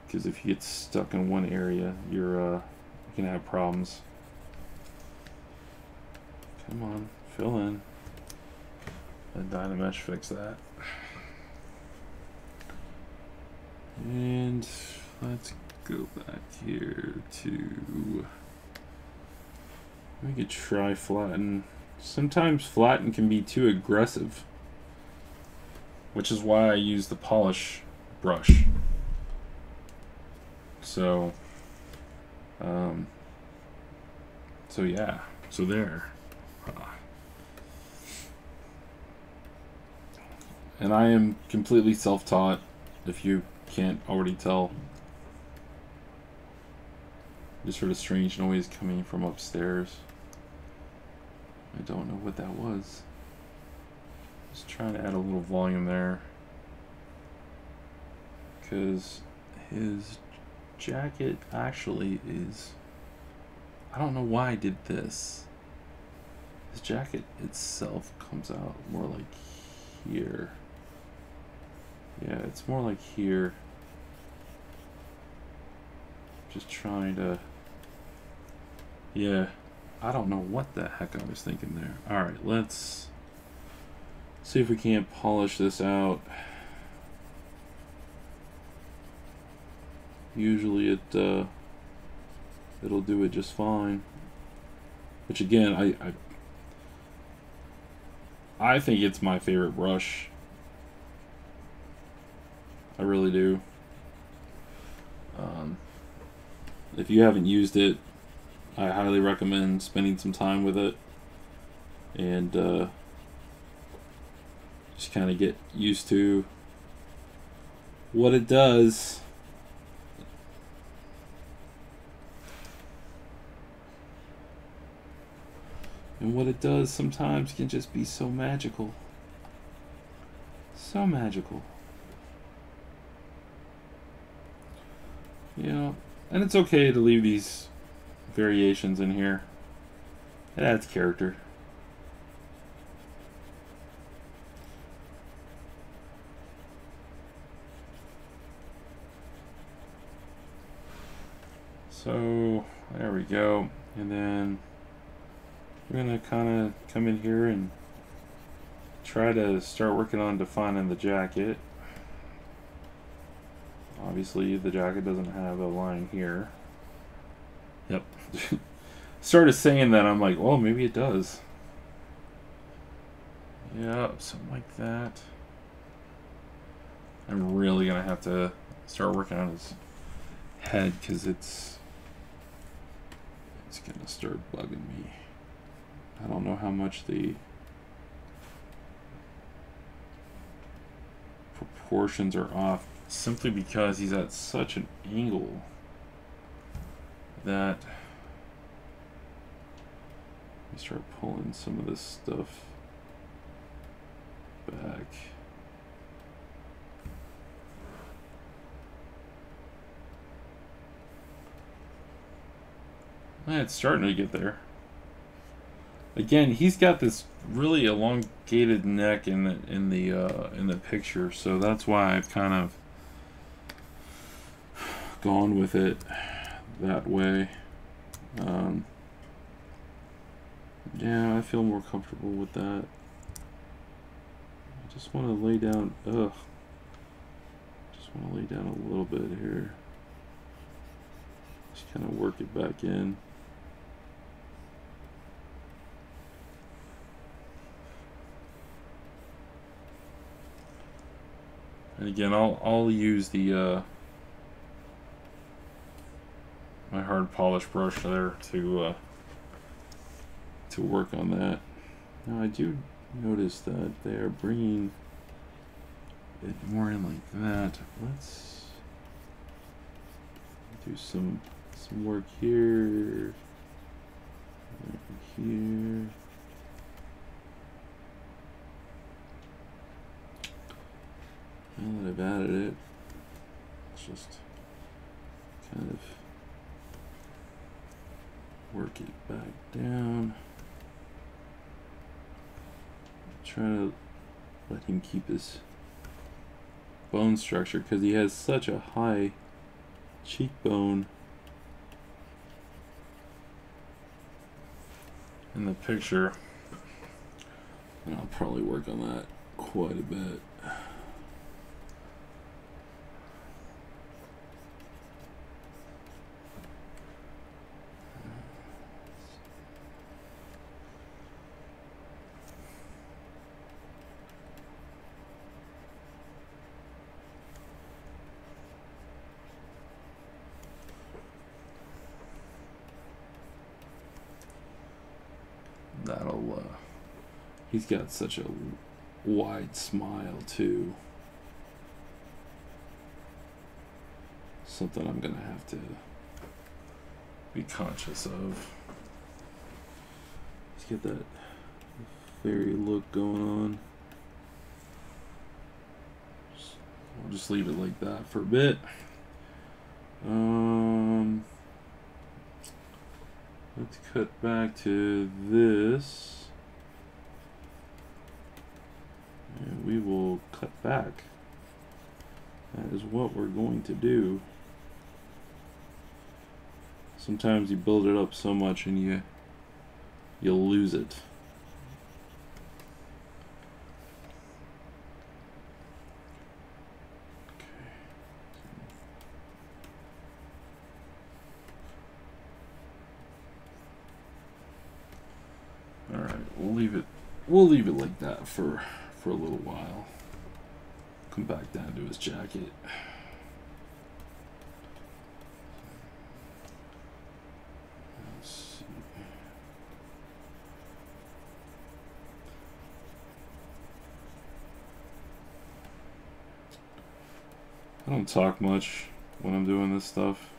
because if you get stuck in one area, you're gonna have problems. Come on, fill in. Let Dynamesh fix that. And let's go back here to, we could try flatten. Sometimes flatten can be too aggressive, which is why I use the polish brush. So so yeah, so there. And I am completely self-taught, if you can't already tell. Just heard a strange noise coming from upstairs. I don't know what that was. Just trying to add a little volume there, because his jacket actually is, I don't know why I did this. His jacket itself comes out more like here. Yeah, it's more like here. Just trying to, yeah, I don't know what the heck I was thinking there. Alright, let's see if we can't polish this out. Usually it'll do it just fine. Which again, I think it's my favorite brush. I really do. If you haven't used it, I highly recommend spending some time with it and just kind of get used to what it does. And what it does sometimes can just be so magical. So magical. You know, and it's okay to leave these variations in here. It adds character. So there we go. And then we're gonna kind of come in here and try to start working on defining the jacket. Obviously the jacket doesn't have a line here. Yep. Started saying that, I'm like, well, maybe it does. Yeah, something like that. I'm really gonna have to start working on his head, because it's gonna start bugging me. I don't know how much the proportions are off, simply because he's at such an angle that me start pulling some of this stuff back. It's starting to get there. Again, he's got this really elongated neck in the picture, so that's why I've kind of gone with it that way. Yeah, I feel more comfortable with that. I just want to lay down. Just want to lay down a little bit here. Just kind of work it back in. And again, I'll use the my hard polish brush there to work on that. Now I do notice that they are bringing it more in like that. Let's do some work here, here. Now that I've added it, let's just kind of work it back down. Try to let him keep his bone structure because he has such a high cheekbone in the picture. And I'll probably work on that quite a bit. That'll, he's got such a wide smile too. Something I'm gonna have to be conscious of. Let's get that fairy look going on. I'll just leave it like that for a bit. Let's cut back to this, and we will cut back. That is what we're going to do. Sometimes you build it up so much and you'll lose it. We'll leave it like that for a little while. Come back down to his jacket. Let's see. I don't talk much when I'm doing this stuff.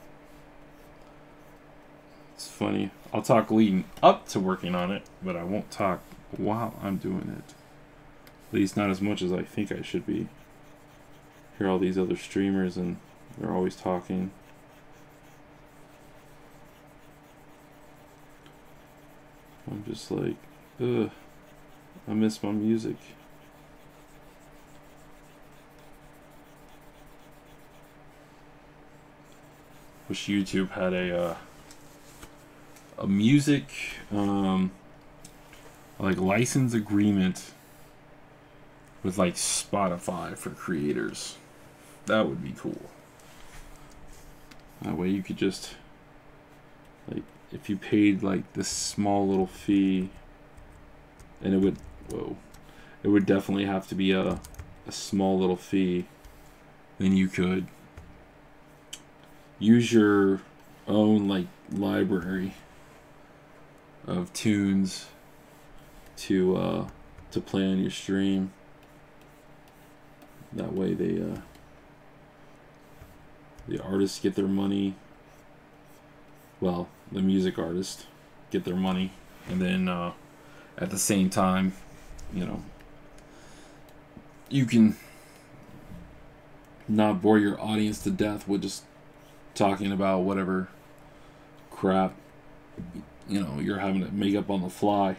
It's funny. I'll talk leading up to working on it, but I won't talk while I'm doing it. At least not as much as I think I should be. Hear all these other streamers and they're always talking. I'm just like, ugh, I miss my music. Wish YouTube had a music like license agreement with like Spotify for creators. That would be cool. That way you could just, like, if you paid like this small little fee, and it would definitely have to be a small little fee, then you could use your own like library of tunes to play on your stream. That way the artists get their money. Well, the music artists get their money And then at the same time, you know, you can not bore your audience to death with just talking about whatever crap, you know, you're having to make up on the fly.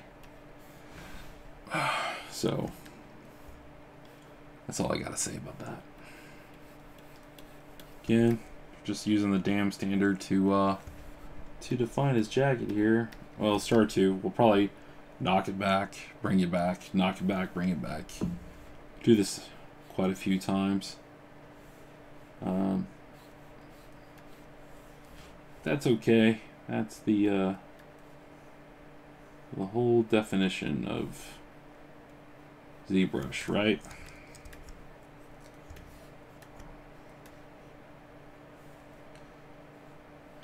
So that's all I gotta say about that. Again, just using the damn standard to define his jacket here. Well, start to. We'll probably knock it back, bring it back, knock it back, bring it back. Do this quite a few times. That's okay. That's the whole definition of ZBrush, right?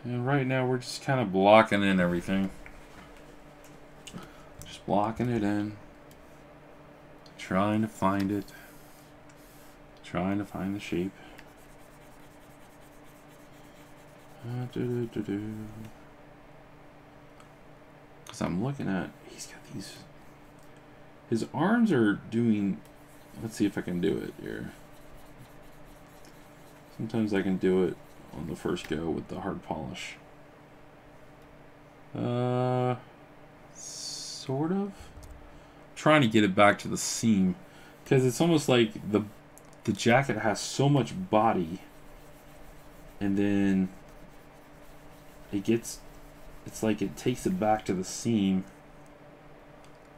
And right now we're just kind of blocking in everything. Just blocking it in. Trying to find it. Trying to find the shape. Because I'm looking at, he's got these, his arms are doing, let's see if I can do it here. Sometimes I can do it on the first go with the hard polish. Sort of. Trying to get it back to the seam, because it's almost like the jacket has so much body, and then it's like it takes it back to the seam,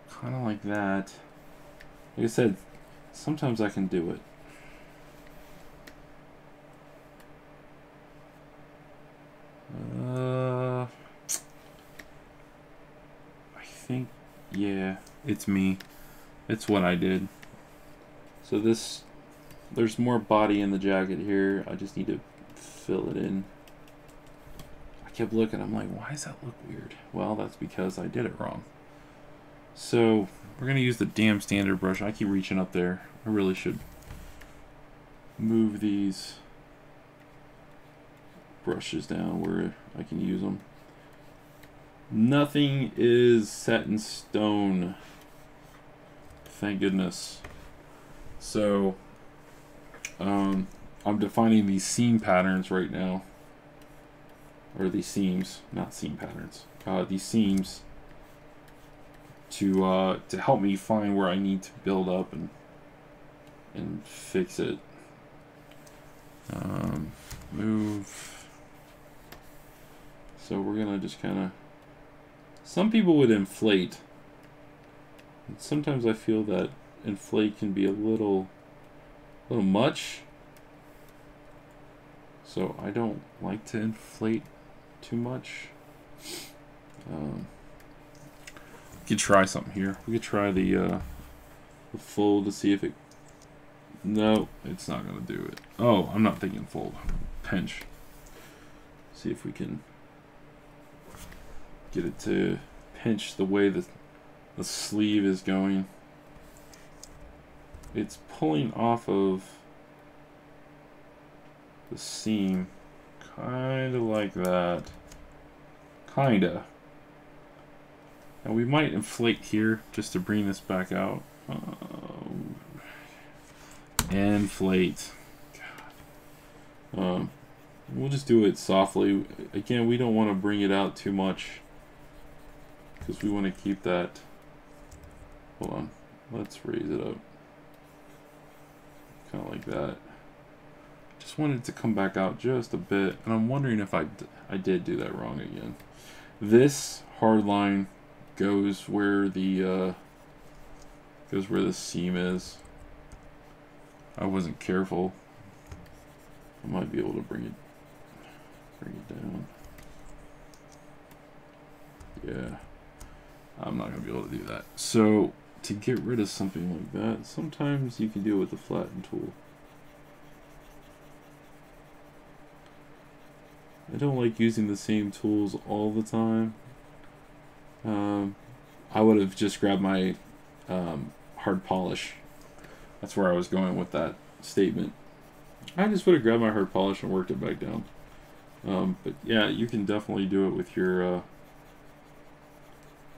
kind of like that. Like I said, sometimes I can do it. I think, yeah, it's me. It's what I did. So there's more body in the jacket here. I just need to fill it in. I kept looking, I'm like, why does that look weird? Well, that's because I did it wrong. So we're gonna use the damn standard brush. I keep reaching up there. I really should move these brushes down where I can use them. Nothing is set in stone. Thank goodness. So I'm defining these seam patterns right now, or these seams, not seam patterns. These seams to help me find where I need to build up and fix it. Move. So we're gonna just kind of. Some people would inflate. And sometimes I feel that inflate can be a little much. So I don't like to inflate too much. We could try something here. We could try the fold to see if it. No, it's not gonna do it. Oh, I'm not thinking fold. Pinch. See if we can get it to pinch the way the sleeve is going. It's pulling off of the seam, kind of like that. Kinda. And we might inflate here just to bring this back out. Inflate. God. We'll just do it softly. Again, we don't want to bring it out too much because we want to keep that. Hold on. Let's raise it up. Kind of like that. Just wanted to come back out just a bit, and I'm wondering if I did do that wrong again. This hard line goes where the seam is. I wasn't careful. I might be able to bring it down. Yeah, I'm not gonna be able to do that. So to get rid of something like that, sometimes you can do it with the flatten tool. I don't like using the same tools all the time. I would have just grabbed my hard polish. That's where I was going with that statement. I just would have grabbed my hard polish and worked it back down. But yeah, you can definitely do it with your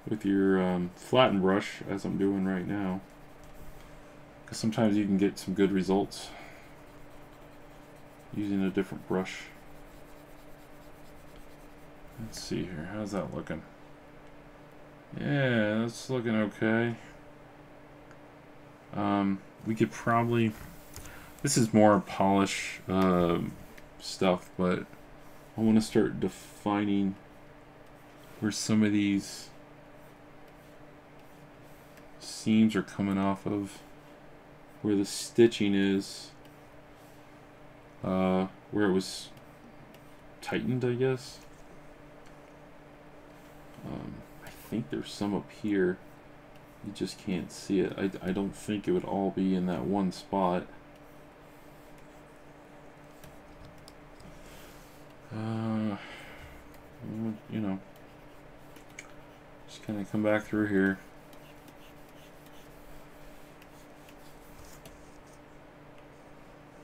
with your flatten brush, as I'm doing right now, because sometimes you can get some good results using a different brush. Let's see here, how's that looking? Yeah, that's looking okay. We could probably, this is more polish stuff, but I want to start defining where some of these seams are coming off of, where the stitching is, where it was tightened, I guess. I think there's some up here. You just can't see it. I don't think it would all be in that one spot. You know, just kind of come back through here.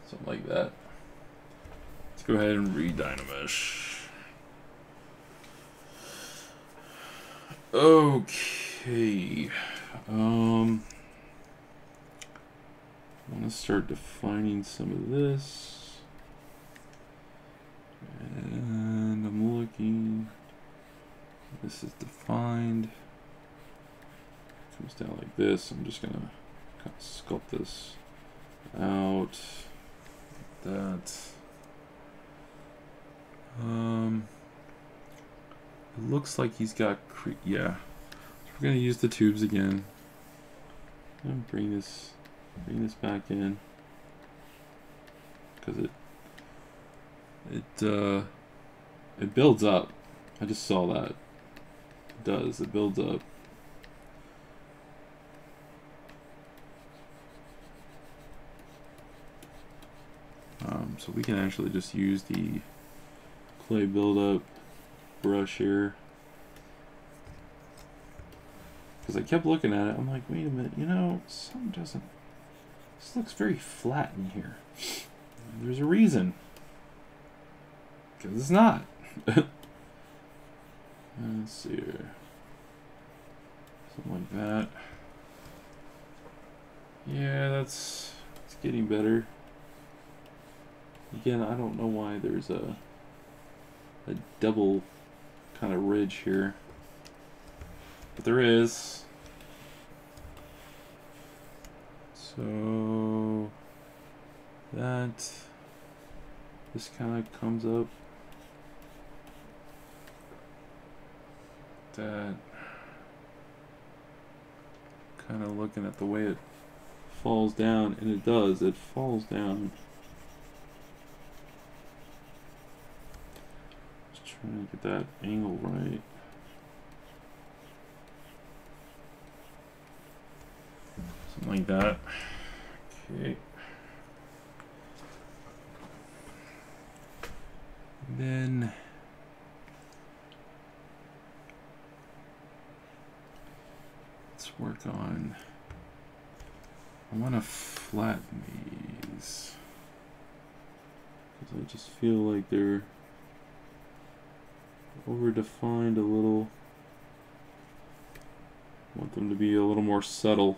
Something like that. Let's go ahead and re-dynamesh. Okay. I want to start defining some of this. And I'm looking. This is defined. Comes down like this. I'm just gonna kind of sculpt this out. Like that. It looks like he's got yeah. We're gonna use the tubes again. And bring this back in, because it builds up. I just saw that. It does. It builds up. So we can actually just use the clay buildup brush here, because I kept looking at it. I'm like, wait a minute, you know, something doesn't. This looks very flat in here. There's a reason. Because it's not. Let's see here. Something like that. Yeah, it's getting better. Again, I don't know why there's a double kind of ridge here, but there is. So this kind of comes up. That kind of looking at the way it falls down, and it does. It falls down. Trying to get that angle right. Something like that. Okay. And then let's work on, I want to flatten these, because I just feel like they're over-defined a little. I want them to be a little more subtle.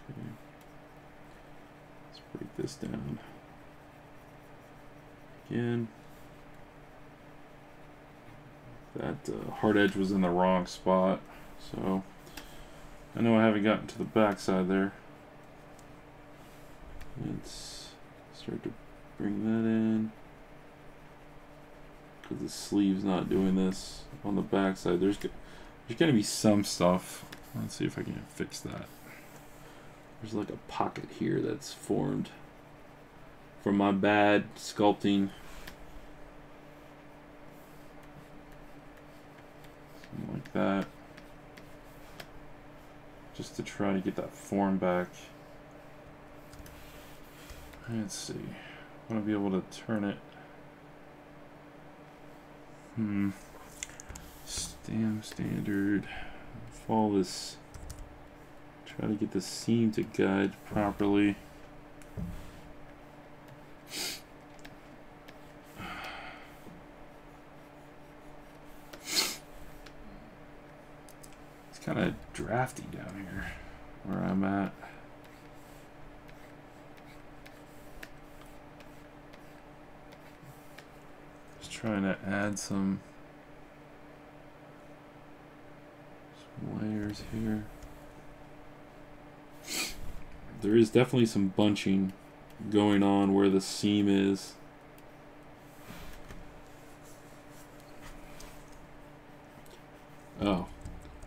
Okay. Let's break this down again. That hard edge was in the wrong spot, so I know I haven't gotten to the back side there. Let's start to bring that in, because the sleeve's not doing this on the back side. There's going to be some stuff. Let's see if I can fix that. There's like a pocket here that's formed from my bad sculpting. Something like that. Just to try to get that form back. Let's see. I want to be able to turn it. Standard. Follow this. Try to get the seam to guide properly. kind of drafty down here where I'm at. Just trying to add some layers here. There is definitely some bunching going on where the seam is. Oh,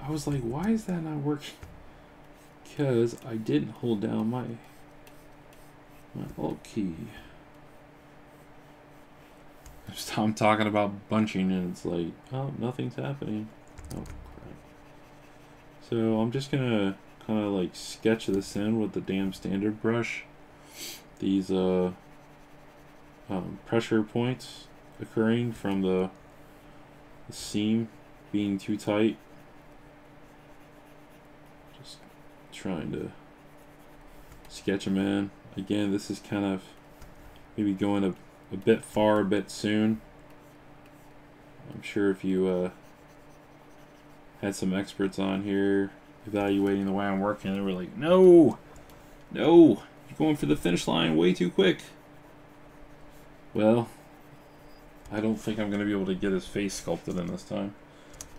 I was like, why is that not working? Because I didn't hold down my Alt key. I'm talking about bunching and it's like, oh, nothing's happening. Oh, crap. So I'm just gonna kind of like sketch this in with the damn standard brush. These pressure points occurring from the seam being too tight. Just trying to sketch them in. Again, this is kind of maybe going a bit far, a bit soon. I'm sure if you had some experts on here evaluating the way I'm working, they were like, no, you're going for the finish line way too quick. Well, I don't think I'm going to be able to get his face sculpted in this time.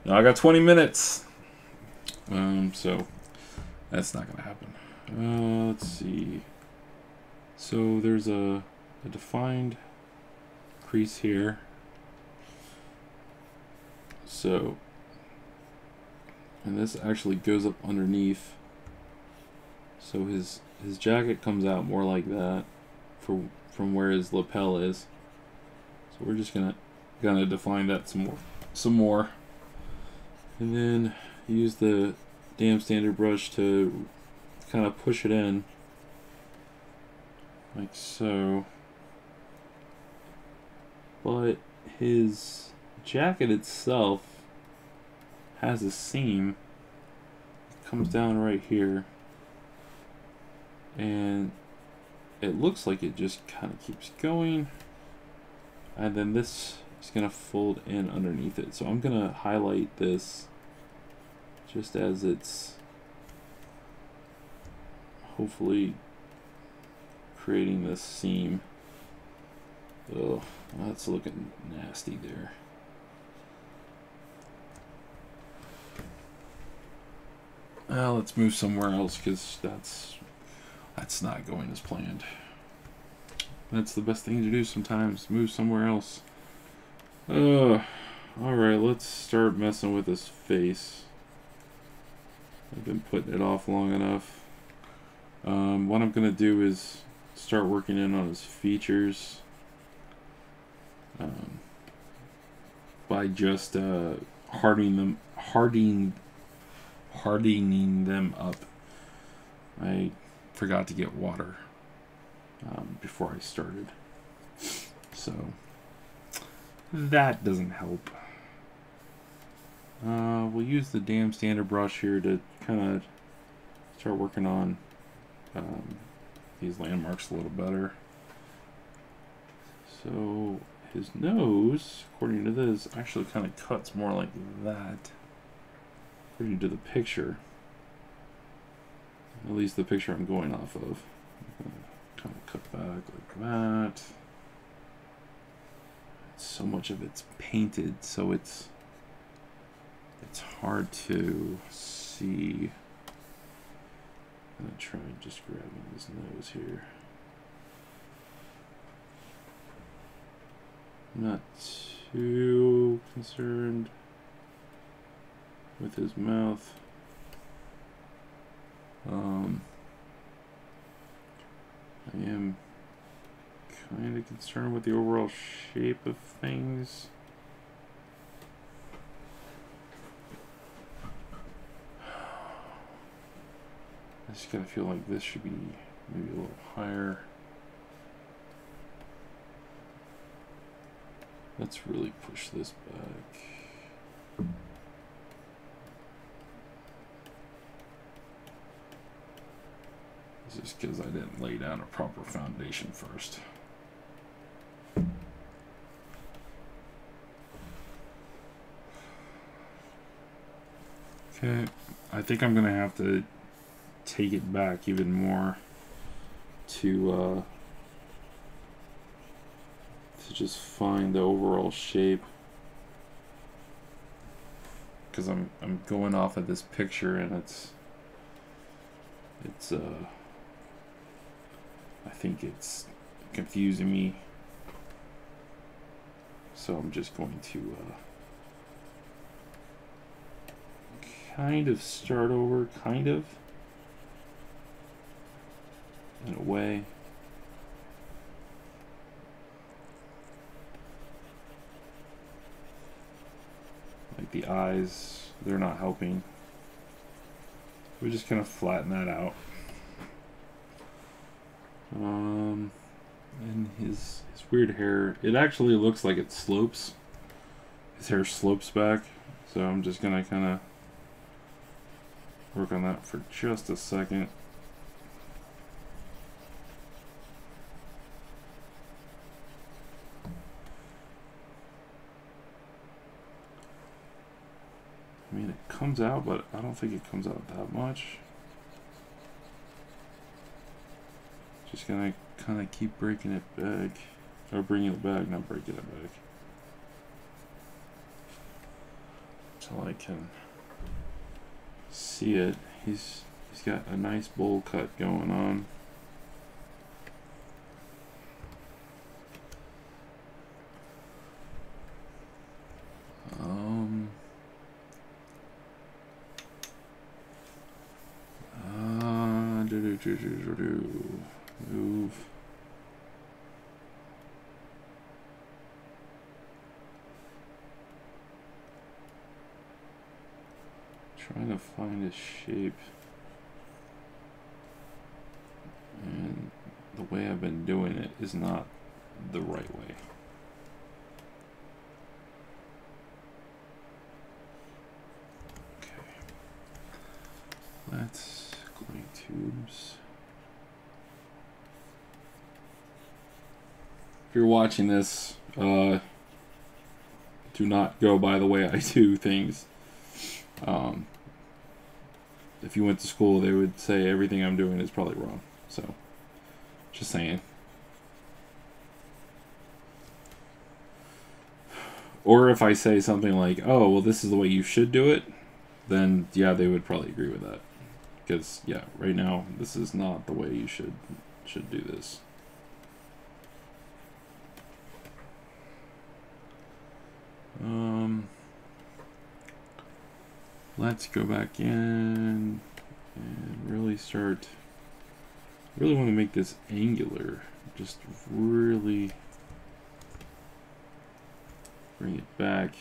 Now I got 20 minutes. So that's not going to happen. Let's see. So there's a defined crease here. So, and this actually goes up underneath. So his jacket comes out more like that from where his lapel is. So we're just gonna define that some more. And then use the damn standard brush to kind of push it in like so. But his jacket itself has a seam. It comes down right here. And it looks like it just kind of keeps going. And then this is going to fold in underneath it. So I'm going to highlight this just as it's hopefully creating this seam. Oh, that's looking nasty there. Let's move somewhere else because that's not going as planned. That's the best thing to do sometimes. Move somewhere else. Alright, let's start messing with his face. I've been putting it off long enough. What I'm going to do is start working in on his features. By just hardening them up. I forgot to get water before I started, so that doesn't help. We'll use the damn standard brush here to kind of start working on these landmarks a little better. So his nose, according to this, actually kind of cuts more like that, according to the picture. At least the picture I'm going off of. Kind of cut back like that. So much of it's painted, so it's hard to see. I'm gonna try just grabbing his nose here. I'm not too concerned with his mouth. I am kind of concerned with the overall shape of things. I just gotta feel like this should be maybe a little higher. Let's really push this back. This is because I didn't lay down a proper foundation first. Okay, I think I'm gonna have to take it back even more to just find the overall shape, because I'm going off of this picture and it's I think it's confusing me, so I'm just going to kind of start over, kind of, in a way. Like the eyes, they're not helping. We're just gonna flatten that out. And his weird hair, it actually looks like it slopes. His hair slopes back, so I'm just gonna kind of work on that for just a second. I mean, it comes out, but I don't think it comes out that much. Just gonna kind of keep breaking it back, or bringing it back, not breaking it back, until I can see it. He's got a nice bowl cut going on. Move. Trying to find a shape, and the way I've been doing it is not the right way. Okay, let's glue tubes. If you're watching this, do not go by the way I do things. If you went to school, they would say everything I'm doing is probably wrong. So, just saying. Or if I say something like, oh, well, this is the way you should do it, then, yeah, they would probably agree with that. Because, yeah, right now, this is not the way you should do this. Let's go back in and really start. Really want to make this angular. Just really bring it back,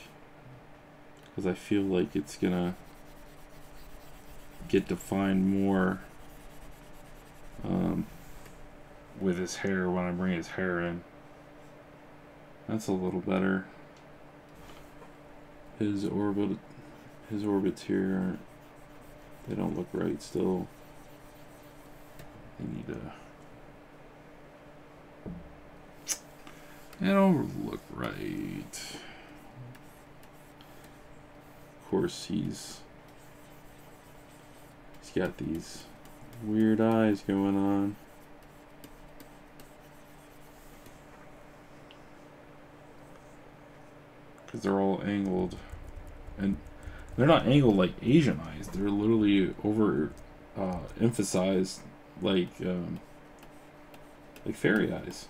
because I feel like it's gonna get defined more with his hair when I bring his hair in. That's a little better. His orbits here, they don't look right still. They need they don't look right. Of course, he's got these weird eyes going on. Because they're all angled. And they're not angled like Asian eyes. They're literally over emphasized like fairy eyes.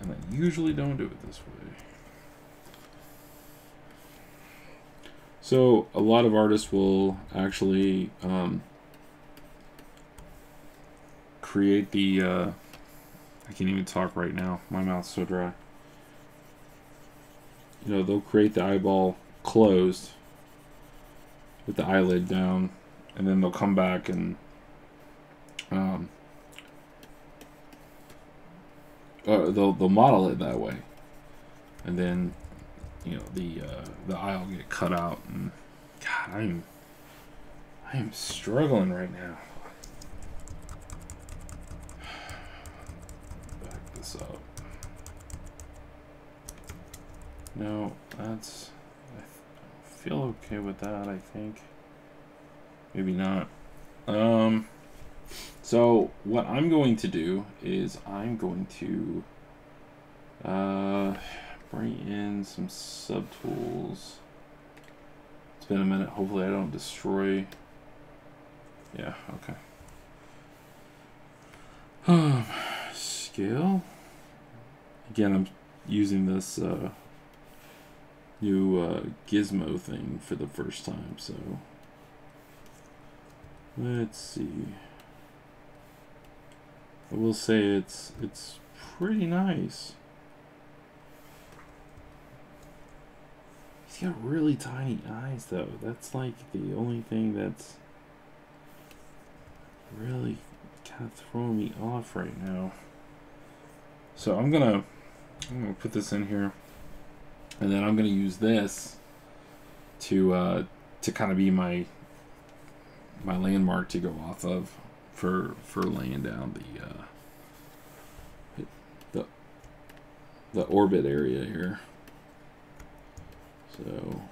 And I usually don't do it this way. So a lot of artists will actually create the I can't even talk right now. My mouth's so dry. You know, they'll create the eyeball closed with the eyelid down, and then they'll come back and they'll model it that way, and then you know the eye will get cut out. And God, I am struggling right now. Back this up. No, that's... I feel okay with that, I think. Maybe not. So what I'm going to do is I'm going to bring in some subtools. It's been a minute. Hopefully I don't destroy. Yeah, okay. Scale. Again, I'm using this new gizmo thing for the first time, so let's see. I will say it's pretty nice. He's got really tiny eyes though. That's like the only thing that's really kind of throwing me off right now. So I'm gonna put this in here, and then I'm gonna use this to kind of be my landmark to go off of for laying down the orbit area here. So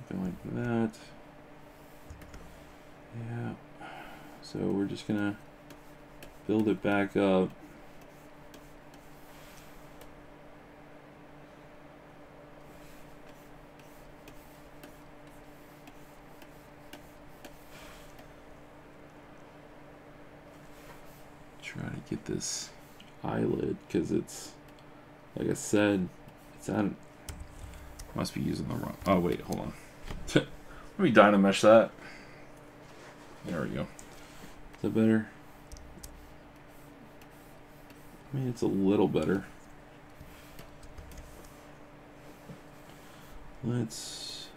something like that. Yeah. So we're just gonna build it back up. Try to get this eyelid, because it's, like I said, it's on. Must be using the wrong. Oh wait, hold on. Let me dynamesh that. There we go. Is that better? I mean, it's a little better. Let's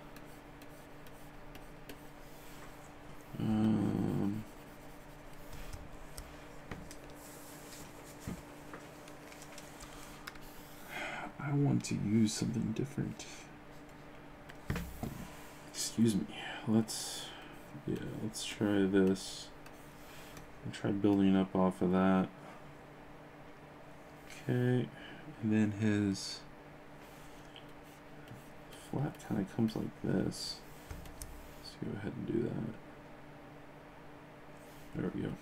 I want to use something different. Excuse me. Let's try this. I'll try building up off of that. Okay, and then his flat kind of comes like this. Let's go ahead and do that. There we go.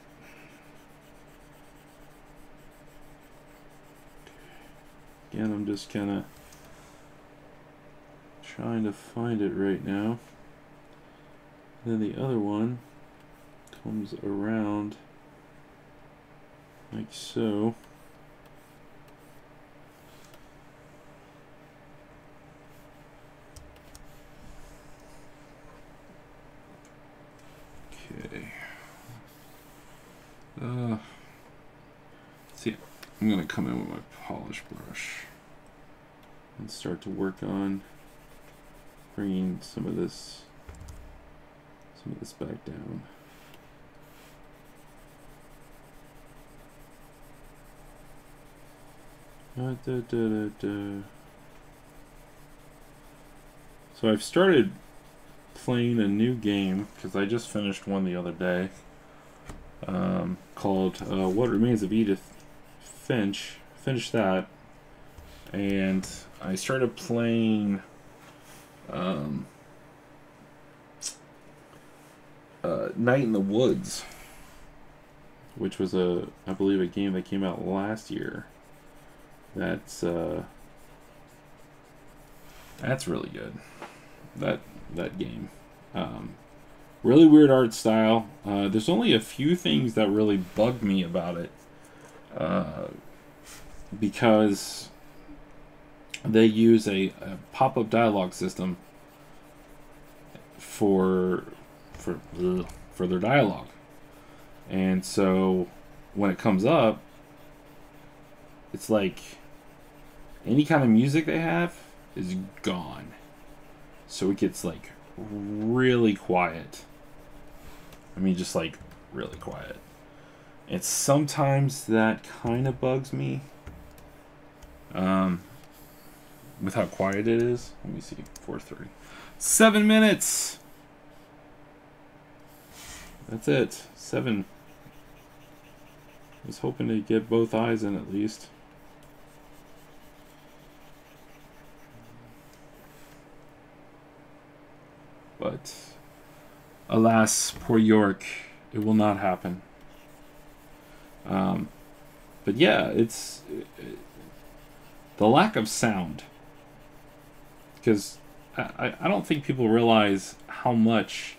Again, I'm just kind of trying to find it right now. Then the other one comes around like so. Okay. See, I'm gonna come in with my polish brush and start to work on bringing some of this back down. So I've started playing a new game, because I just finished one the other day, called What Remains of Edith Finch. Finished that, and I started playing Night in the Woods, which was I believe a game that came out last year. That's really good. That game. Really weird art style. There's only a few things that really bugged me about it, because they use a pop-up dialogue system for their dialogue, and so when it comes up, it's like any kind of music they have is gone, so it gets like really quiet. I mean, just like really quiet. And sometimes that kind of bugs me, with how quiet it is. Let me see. 4:30. 7 minutes. That's it. 7. I was hoping to get both eyes in at least. But alas, poor York, it will not happen. But yeah, it's the lack of sound. Because I don't think people realize how much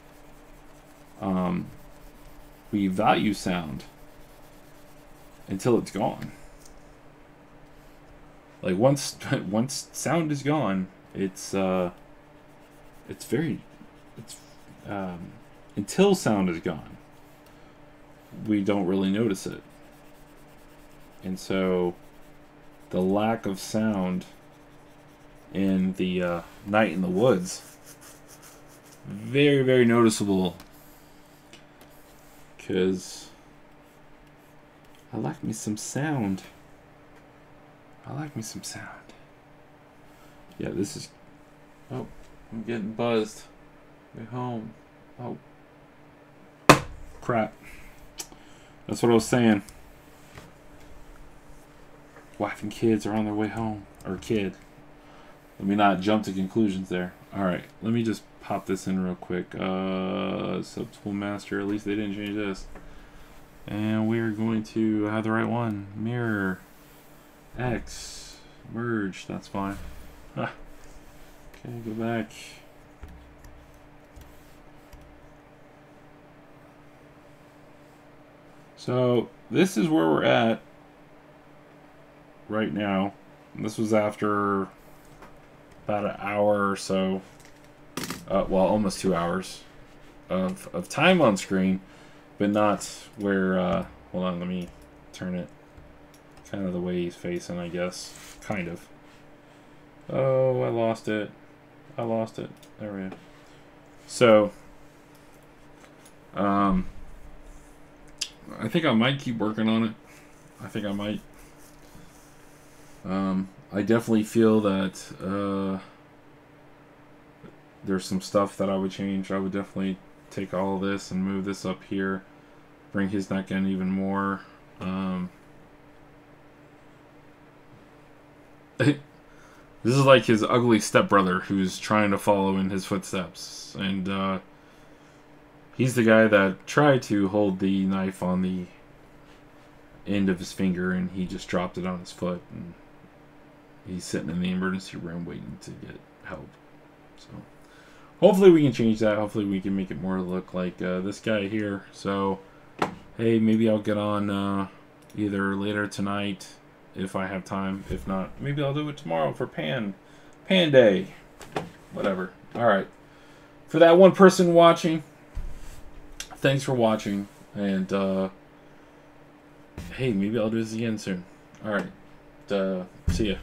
we value sound until it's gone. Like once sound is gone, it's until sound is gone, we don't really notice it. And so the lack of sound in the Night in the Woods, very, very noticeable. Because I like me some sound. I like me some sound. Yeah, this is... Oh, I'm getting buzzed. Way home. Oh. Crap. That's what I was saying. Wife and kids are on their way home. Or kid. Let me not jump to conclusions there. Alright, let me just pop this in real quick. Subtool master, at least they didn't change this. And we're going to have the right one. Mirror. X. Merge, that's fine. Ah. Okay, go back. So, this is where we're at right now. This was after about an hour or so, well, almost 2 hours of time on screen, but not where, hold on, let me turn it kind of the way he's facing, I guess. Kind of. Oh, I lost it. I lost it. There we go. So, I think I might keep working on it. I think I might. I definitely feel that there's some stuff that I would change. I would definitely take all of this and move this up here, bring his neck in even more. This is like his ugly stepbrother who's trying to follow in his footsteps, and he's the guy that tried to hold the knife on the end of his finger, and he just dropped it on his foot, and he's sitting in the emergency room waiting to get help. So hopefully we can change that. Hopefully we can make it more look like this guy here. So hey, maybe I'll get on either later tonight if I have time. If not, maybe I'll do it tomorrow for Pan Day. Whatever. Alright. For that one person watching, thanks for watching. And hey, maybe I'll do this again soon. Alright. See ya.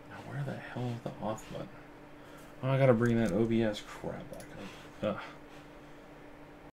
Now where the hell is the off button? Oh, I gotta bring that OBS crap back up. Ugh.